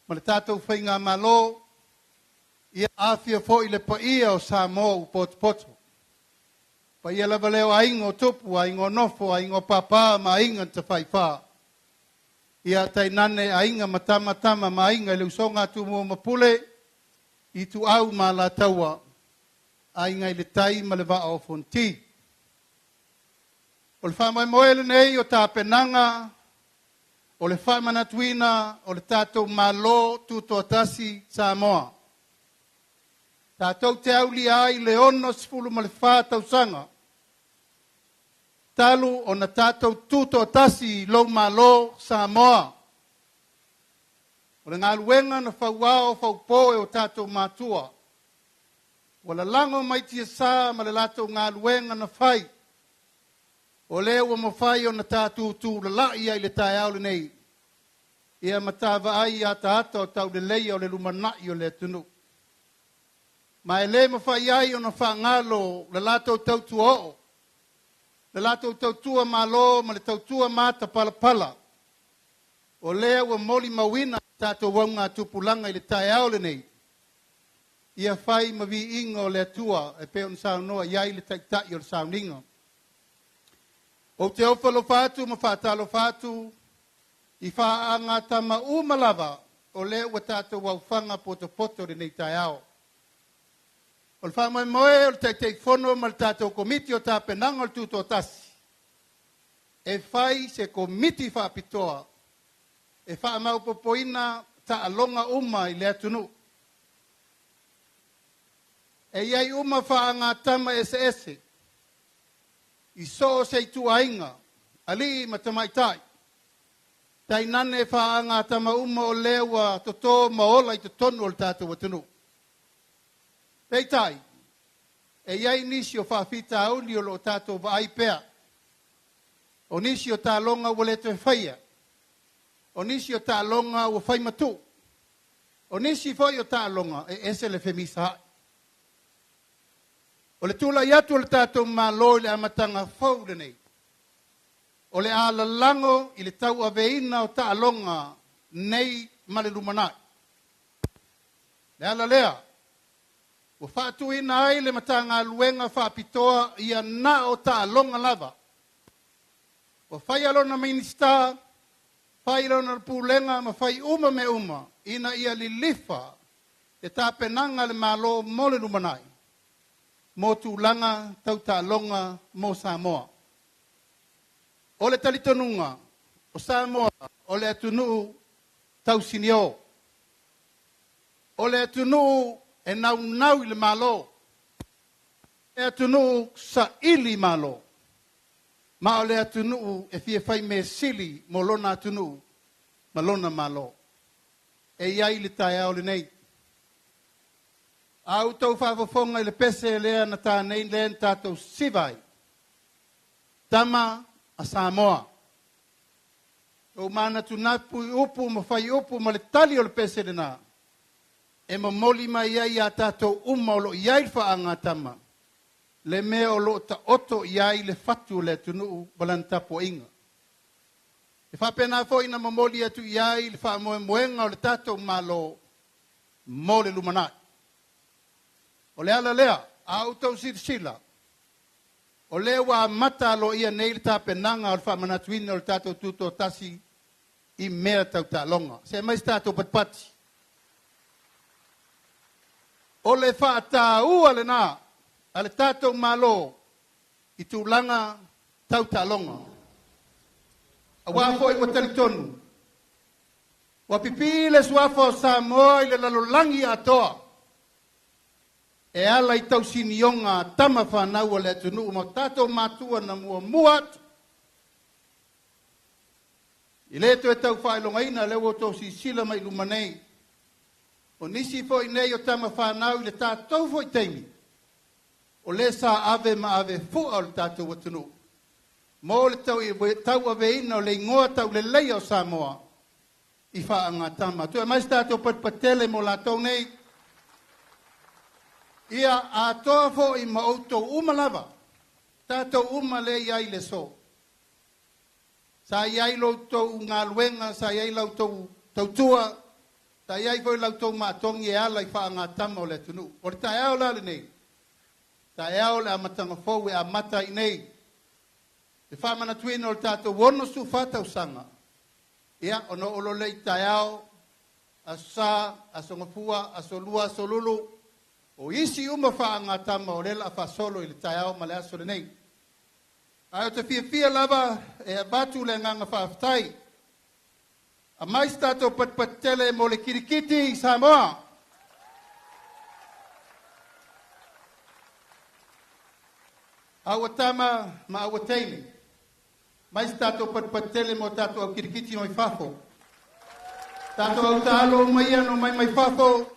ma le tātou whainga malo, ia afia fo i le paia o Samoa u potu. Pa ia lava leo aingo tupu, aingo nofo, aingo papa, ma ainga te whaiwha. Ia tainane ainga matama ma ainga i le usonga atu mua mapule, i tu au ma la taua, ainga i le tai ma le va o fonti. O le whamoe moele nei o tā penanga, o le whamanatuina, o le tātou malo tutoatasi Samoa. Tātou te auli ai le ono sifulu ma le whātau sanga. Talu o na tātou tutoatasi lo malo Samoa. O le ngaluenga na whauao whaupoe o tātou mātua. O le lango mai tia sā ma le lātou ngaluenga na whai. O le ua mawhai o na tātu tū la lai ai le tae au le nei. Ia matawa ai a tāta o tau le leia o le lumanai o le tunu. Ma e le mawhai ai o na whaangalo le lātou tautua o. Le lātou tautua malo ma le tautua mata pala pala. O lea ua moli mawina tātou waunga tupulanga i le tae au le nei. Ia whai mawi inga o le atua e peo na saunoa iai le taitai o le sauninga. O te ofalo fatu ma whatalo fatu i whaanga tama umalava o lea ua tātou wauwhanga poto le nei tae au. O le whamoe moe o le taitei whono ma le tātou komiti o tāpenanga o le Tutoatasi. E whai se komiti Faapitoa. E whaamau popoina Taaloga uma i le atunu. E iai uma whaanga tama ese. I so se tuainga, ali matamaitai. Tai nane whaanga tama uma o lewa toto maola i te tonu o le tātou atunu. Peitai, e iai nisi o whawhita auli o lo tātou vai pea. O nisi o Taaloga ua le te whaia. O nisi o Taaloga ua whai matu. O nisi foi o Taaloga e ese le whemisa hai. O le tula i atu o le tātou māloi le amatanga fau le nei. O le alalango i le tau aveina o Taaloga nei male lumanai. Le ala lea. Ua whaatuina ai le matanga luenga Faapitoa ia na o Taaloga lava. Ua whai alona minista, whai alona pulenga ma whai uma me uma, ina ia lilifa e tāpenanga le malo mo le lumanai. Mo tūlanga tau Taaloga mo Samoa. O le talitonunga o Samoa, o le atunu tau sinio. O le atunu e nau i le malo. E atunu sa ili malo. Ma o le atunu e fie fai me sili mo lona atunu ma lona malo. E iai le tae au le nei. Au tau whaafafonga i le pese lea na tā nei lea na tātou sivai. Tama a Samoa. O mana tunapu i upu ma whai upu ma le tali o le pese le nā. E ma moli mai iai a tātou uma o lo iai whaanga tama. Le mea o lo ta oto iai le fatu le tunu balantapo inga. E whapena fo ina ma moli atu iai le wha moe moenga o le tātou malo mo le lumanai. O le ala lea, a utau sila. O le wa mata lo ia nei le tāpenanga o le whamanatuina o le tātou Tutoatasi i mea tau Taaloga. Se mais tātou patpati. O le whaataua le nā, a le tātou malo i tūlanga tau Taaloga. A wafo i watalitonu. Wa pipile suafo Samoa i le lalolangi atoa. E ala i tau sinionga tama whanau o le atunu ma tātou mātua na mua atu. I leto e tau whaelonga ina leo tau si sila mai lumanei. O nisi fo i nei o tama whanau i le tātou fo i teimi. O le sa ave ma ave fua o le tātou atunu. Mo le tau ave ina o le ingoa tau le leia o Samoa. I whaanga tama. Tu e mais tātou patpatele mo la tau nei. Ia a toa fo i maoto umalava. Tātou uma le iai le so. Sa iai lo tau ngā luenga, sa iai lau tau tautua, sa iai fo i lau tau mātongi e ala i whaanga tama o le tunu. O le tae au la le nei. Tae au le amatanga fau e amata i nei. Le whamana tuina o le tātou wono su whatau sanga. Ia, ono olo lei tae au, aso sa, aso ngafua, aso lua, aso lulu, o isi uma whaanga tama o lela whasolo i le tae au ma le aso le nei. Ai o te fia lava e batu le nganga whaafitai. A mais tātou patpatele mo le kirikiti i Samoa. Aua tama ma aua teime. Mais tātou patpatele mo tātou au kirikiti mai whafo. Tātou au tālo mai ano mai whafo.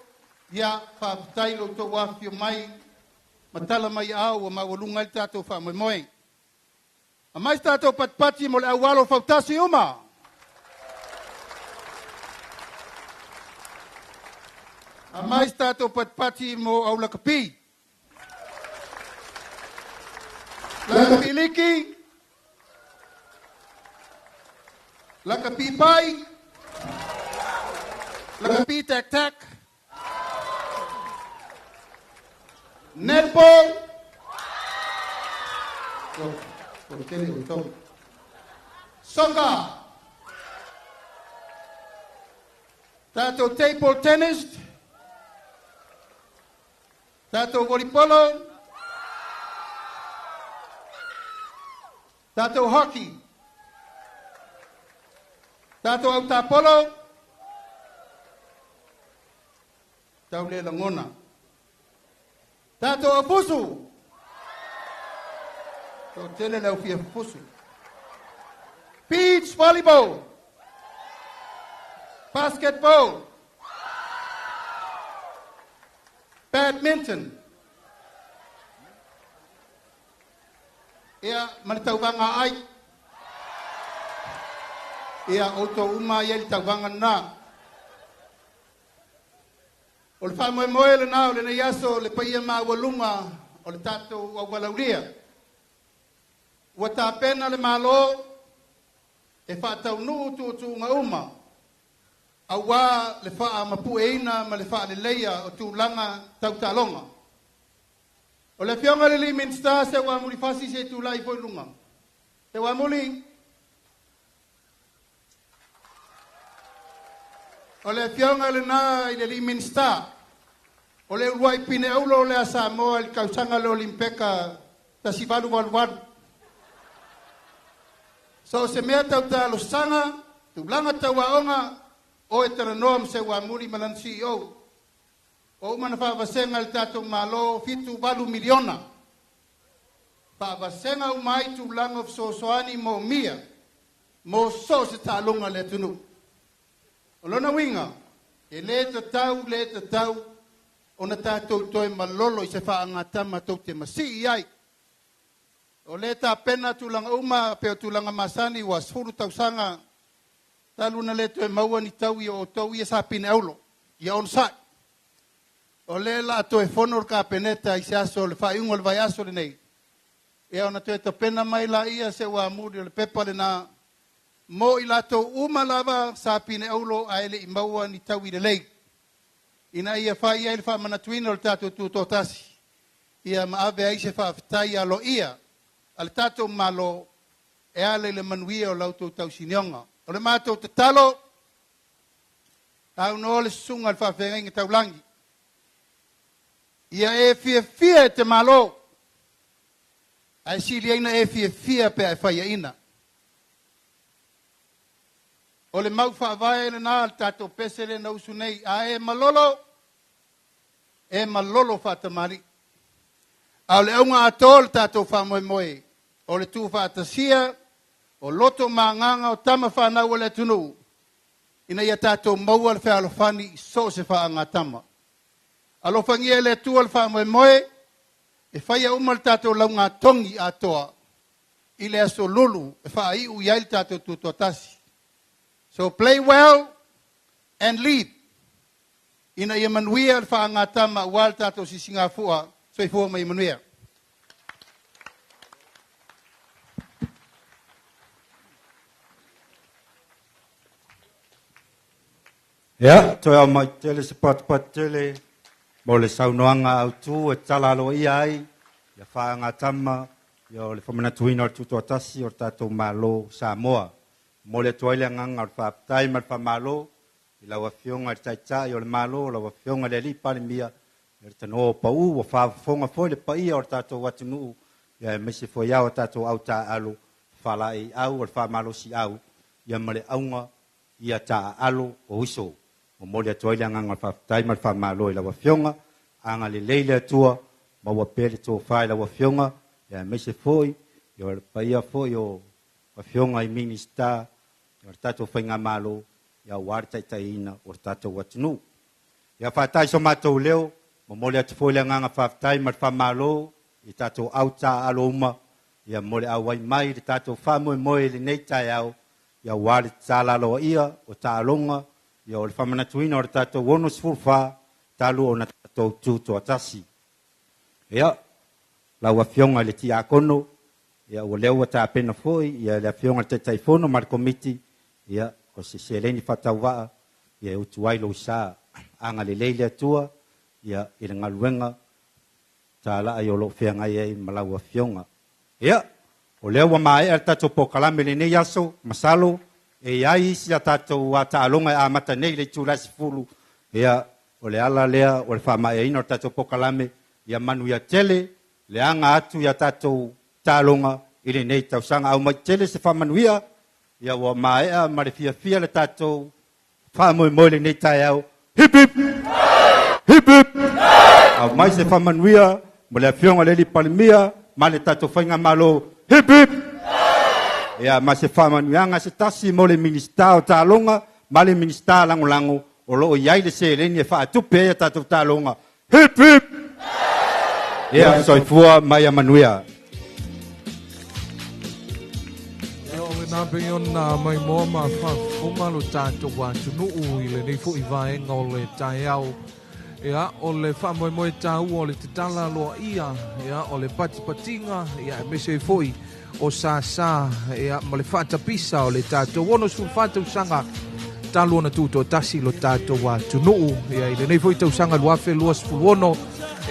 Ia whaafitai lo tō wafio mai. Matala mai au o mawalunga i tātou wha moe. A mai tātou patpati mo le awalo fautasi uma. A mai tātou patpati mo au lakapi. Lakapi liki. Lakapi pai. Lakapi tak-tak. Netball. Soccer. Tato table tennis. Tato volleyball. Tato hockey. Tato autapolo. Tau le langona. Tato apusu. Tau tele lau fia apusu. Beach volleyball. Basketball. Badminton. Ia manitauanga ai. Ia auto uma ia li tauanga na. O le wha moe le nao le nei aso le paia maa walunga o le tatou au walauria. Ua tā pena le malo e whaatau nuu tu nga uma. A wā le wha mapu eina ma le wha le leia o tūlanga tau Taaloga. O le whionga le li minsta se wā muli whasi se tūlai fo lunga. Se wā muli. O le whionga le nā i le li minsta. O le uruai pine aulo le asa moa il kausanga le olimpeka ta si walu walu. So se mea tau Taalosaga, tūlanga tau waonga, o e tara noam se wā muri malan CEO. O umana whaavasenga le tātou malo fitu walu miliona. Whaavasenga umai tūlanga of sosoani mo mia, mo so se Taaloga le tunu. O lona winga, e le te tau, o na tātou toi malolo i se whaangatama tau te masi iai. O le tā pena tūlanga uma, peo tūlanga masani, wa sfuru tausanga, taluna le toe maua ni tau i o tau i sa pine aulo, i on sai. O le la toe fonor ka peneta i se aso le whaiunga le vai aso le nei. E ona toe to pena mai la ia se wa muri o le pepa le na mo i la to uma lava sa pine aulo a ele i maua ni tau i le lei. Ina ia whai ia le wha manatuina o le tātou Tutoatasi. Ia maawe ai se wha Tatala Aloaia. Al tātou malo e ale le manuia o lautou tau sinionga. O le mātou te talo, tau no le sunga le whawhenga tau langi. Ia e fia te malo. Ai sili aina e fia pe ai whaia ina. O le mau whaavae le nā, le tātou pesele na usu nei, a e malolo whatamari. A le aunga ato le tātou whamoe moe. O le tū whaatasia, o loto maanganga o tama whanau le tunu. Ina ia tātou maua le whaalofani so se whaanga tama. Alofangia le tua le whamoe moe, e whaia uma le tātou launga tongi atoa. I le aso lulu, e whaai ui ai le tātou Tutoatasi. So play well and lead. Ina ia manuia le whaanga tama wal tātou si Singapura, so i fua mai manuia. Ya, toi au mai tele se pat tele, mo le saunoanga au tu e Tatala Aloaia ai, ia whaanga tama, ia le whamanatuina o Tutoatasi o tātou malo Samoa. Mo le toile nganga o le whaapatai ma le whamalo, i laua whionga le taitai o le malo, o laua whionga le lipa le mia, le tano o pau, o whaafonga foi le paia o le tātou watunu, ia e mese foi au o tātou au tā alu, whala i au o le whamalo si au, ia ma le aunga, ia tā alu o iso. O mole toile nganga fa tai mal fa malo la wa fionga anga le leile atua ma wa pele to fa la wa fionga ya me se foi yo pa ia foi o wa fionga i minista yo tato fainga malo ya warta taina o tato watnu ya fa tai so mato leo mo mole at foi nganga fa tai mal fa malo i tato auta aloma ia mo le auai mai le tatou faamoemoe lenei taeao ia ua le Tatala Aloaia o Taaloga ia o le faamanatuina o le tatou 8 talu ona tatou Tutoatasi. Ia lau afioga i le tiakono ia ua lea ua tapena fo'i ia le afioga le taitaifono ma le komiti ia o se seleni faatauvaa ia e utu ai lou isā aga lelei le atua ia i le galuega tala'a o loo feagai ai ma lau afioga. Ia o lea ua mae'a le tatou pokalame lenei aso masalo e ai isi a tatou Taaloga e amata nei le itulasi fulu ia o le ala lea o le faamaeaina o le tatou pokalame ia manu ia tele le aga atu ia tatou Taaloga i lenei tausaga au mai tele se faamanuia ia ua mae'a ma le fiafia le tatou faamoemoe lenei taeao hip hip hip hip au mai se faamanuia mo le afioga le lipalemia ma le tatou faiga malo hip hip ia ma se faamanuiaga se tasi mo le minista o Taaloga ma le minista lagolago o loo i ai le seleni e faatupe ai a tatou Taaloga hip hip ia soifua mai a manuia. Nā pei ona mai moa ma whafunga lo tātou wā tunuu i le nei fu i vaenga o le taeao. Ia, o le whamoemoe tāu o le Tatala Aloaia, ia, o le patipatinga, ia, me se foi o sā, ia, ma le whaatapisa o le tātou. Wono su whaatausanga talo na Tutoatasi lo tātou wā tunuu, ia, i le nei fu i tausanga luafe luas fuono,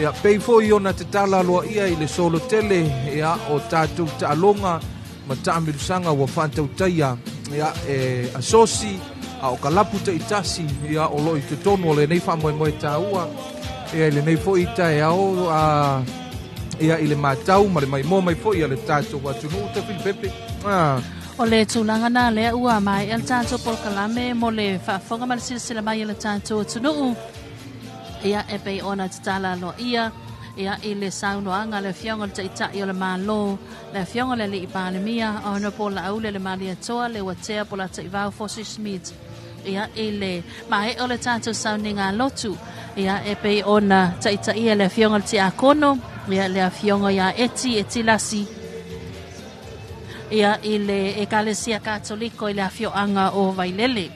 ia, pei foi o na Tatala Aloaia i le solo tele, ia, o tātou Taaloga, ma Taamilosaga ua whaatautaia ia e asosi a o kalapu Tutoatasi ia o loi tutonu o le nei whamoemoe tāua ia i le nei foi taeao ia i le mātau ma le maimoa mai foi ia le tātou watunu te Filipepe. O le tūlanga nā lea ua mai el tātou polkalame mo le whaafonga ma le silsila mai le tātou tunu ia e pei ona Tatala Aloaia ia i le saunoanga le fionga le taitai o le malo le fionga le li ipalemia ona po la aule le malia toa le watea po la taivau Fosi Smith ia i le mai o le tātou Sauniga lotu ia e pei ona taitai le fionga le tiakono ia le fionga ia eti lasi ia i le ekalesia katoliko i le afioanga o Vailele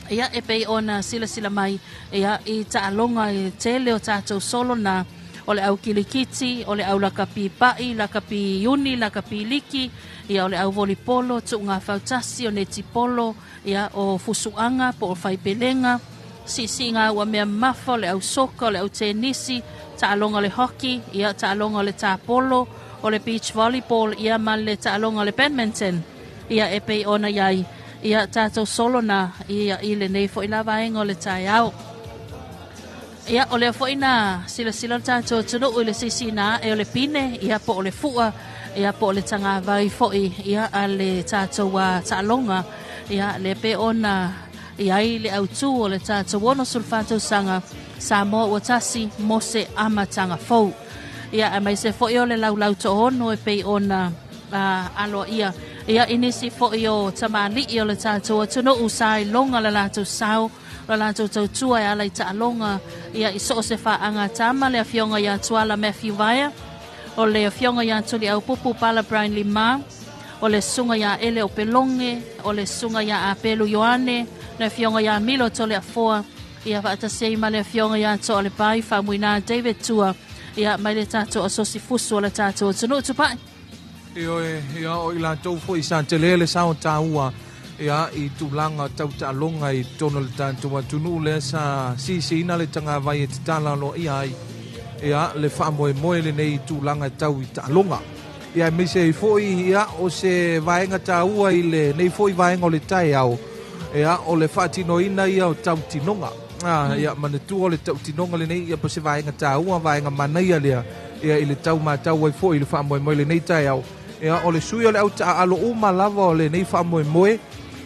ia e pei ona sila mai ia i Taaloga i tele o tātou solo na o le au kilikiti, o le au lakapi pai, lakapi yuni, lakapi liki, ia o le au volipolo, Tuunga Fautasi, o neti polo, ia o fusuanga, po o whaipelenga, sisinga ua mea mafa, o le au soka, o le au tenisi, Taaloga le hockey, ia Taaloga le tāpolo, o le beach volleyball, ia ma le Taaloga le badminton, ia e pei ona iai, ia tātou solo na, ia i le neifo i lava engo le taeao. Ia o le foina sila tātou tunu o le sisina e o le pine ia po o le fua ia po o le tanga vai foi ia a le tātou wa Taaloga ia le pe ona ia i le autu o le tātou wono sulfatou sanga sa mo o tasi mo se amatanga fou ia a mai se foi o le laulau to ono e pe ona Aloaia ia inisi foi o tamali i o le tātou tunu o sai longa le lātou sau la lātou tautua e ala i Taaloga ia i so se whaanga tama le afionga ia tuala Matthew Vaia o le afionga ia tuli au pupu pala Brian Lima o le sunga ia ele o pelonge o le sunga ia a pelu Ioane le afionga ia Milo tole a foa ia whaatasei ma le afionga ia to le pai whamuina David Tua ia mai le tātou asosi fusu o le tātou tunu tupai Ia o i lātou fo i santelele sao tāua ia i tūlanga tau Taaloga i tono le tātou atunu le sa sisiina le tanga vai e Tatala Aloaia ia le whaamoemoe le nei tūlanga tau i Taaloga ia me se foi ia o se vaenga tāua i le nei foi vaenga o le taeao ia o le whaatinoina ia o tau tinonga ia manetu o le tau tinonga le nei ia po se vaenga tāua vaenga manaia lea ia i le tau mātau ai foi le whaamoemoe le nei taeao ia o le sui o le au taalo uma lava o le nei whaamoemoe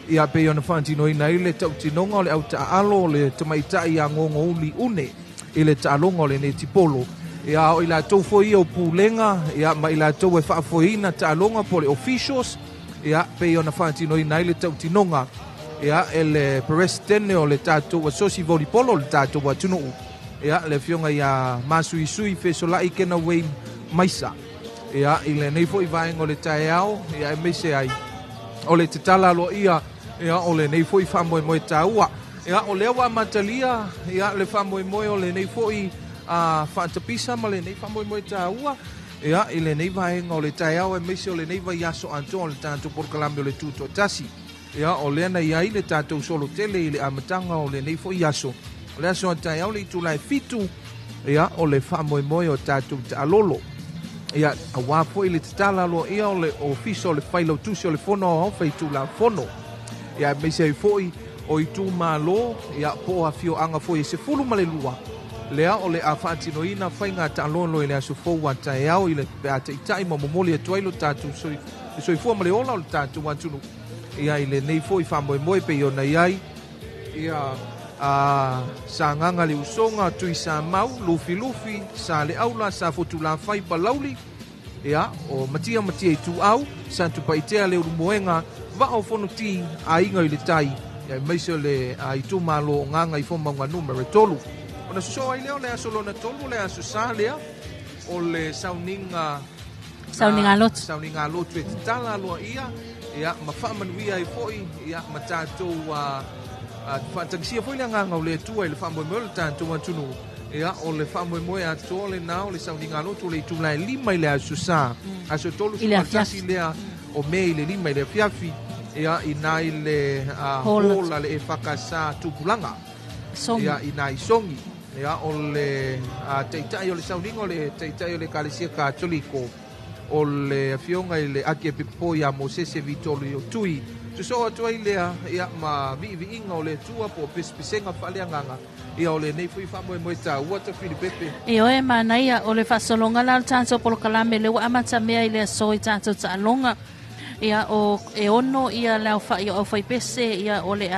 ia pe ona whaatinoina i le tau tinonga o le au taalo le tamaitai a ngongo uli une i le Taaloga o le nei tipolo ia o i lātou foi o pūlenga ia ma i lātou e whaafoina Taaloga po le officials ia pe ona whaatinoina i le tau tinonga ia e le presidente o le tātou asosi volipolo le tātou atunu ia le fionga ia masui sui fesolai kena wei maisa ia i le nei fo i vaenga o le tae au ia e mese ai o le Tatala Aloaia ia o le nei fo i whamoe moe taua ia o lea wa matalia ia le whamoe moe o le nei fo i whaatapisa ma le nei whamoe moe taua ia i le nei vaenga o le tae au e mese o le nei vai aso anto o le tātou porkalame o le Tutoatasi ia o lea na ia i le tātou solo tele i le amatanga o le nei fo i aso o le aso tae au le itulai fitu ia o le whamoe moe o tātou Taalolo ia a wāpo i le Tatala Aloaia o le ofisa o le whailau tusi o le fono o whai tūla fono ia me se foi o i tū mālo ia po a fio anga foi se fulu ma le lua lea o le a whaatinoina whai ngā Taaloga i le aso fou a tae au i le pea te itai ma momoli a tuailo tātou soi fua ma le ola o le tātou watunu ia i le nei foi whamoe moe pe iona iai ia sa nganga le usonga tui sa mau lufi sa le aula sa fotula fai palauli ia o matia i tu au sa tu paitea le urumoenga va o fono ti a inga i le tai ia meise le i tu malo nganga i foma nga numero tolu ona so ai leo le aso lona tolu le aso sa lea o le Sauniga Aloaia Tatala Aloaia ia ma whaamanuia i foi ia ma tātou whaatangisia foi le nganga o le tua i le whaamoe moe le tātou atunu ia o le whaamoe moe ato le nao le Sauniga Aloaia le itulai lima i le aso sa aso tolu sumatasi lea o me i le lima i le fiafi ia i nai le hola le e whakasa tupulanga ia i nai songi ia o le teitai o le Sauniga o le teitai o le kalesia katoliko o le afionga i le ake pipo ia Mosese vitolu o tui so atua i lea ia ma viinga o le tua po pespisenga whaleanganga ia o le nei fui whamoe moe tā ua ta Filipepe e oe manaia o le whasolonga la tātou polokalame le wa amata mea i le so i tātou Taaloga ia o e ono ia lau wha ia o whai pese ia o le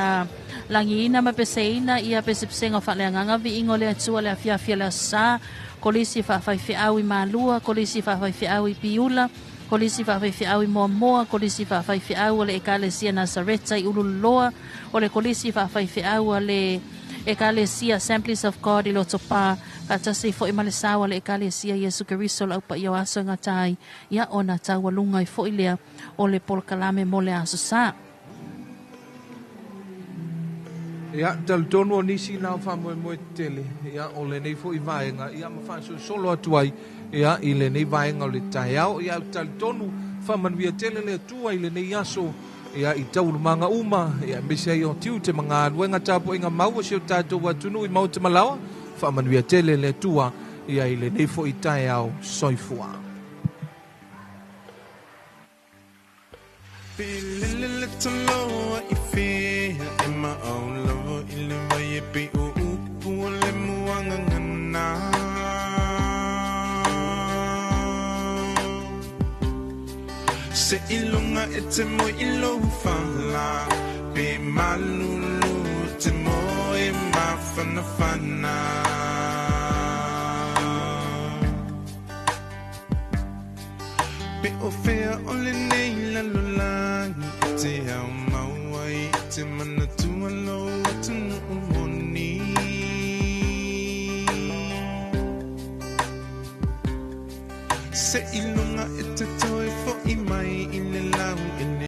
langi ina ma pese ina ia pespisenga whaleanganga viinga o le atua le afiafia le sa kolisi whawhaiwhi au i Malua, kolisi whawhaiwhi au i Piula, kolisi whawhaiwhi au i Moamoa, kolisi whawhaiwhi au o le Ekalesia Nazareta i Ulululoa, o le kolisi whawhaiwhi au o le Ekalesia Assemblies of God i Lotopā, katasi fo i malesawa le Ekalesia Yesu Keriso la upa i o aso ngatai, ia ona taua lunga i fo i lea o le polokalame mo le aso sa. ia talitono o nisi nao whamoe moe tele ia o le nei fo i vaenga ia ma whanso solo atuai ia i le nei vaenga o le tae au ia talitono whamanuia tele le atua i le nei aso ia i tauru manga uma ia mese ai o tiu te mga aluenga tapo inga maua si o tātou watunu i mau te malawa whamanuia tele le atua ia i le nei fo i tae au soifua Pilele taloa i fea e ma au lava i le vai e pe o upu o le muanga ngana Se ilunga e te mo ilo whala pe malulu te mo e mawhana whana Pe o fea o le nei lalolangi te au mauai te mana tua lo tunu umoni Se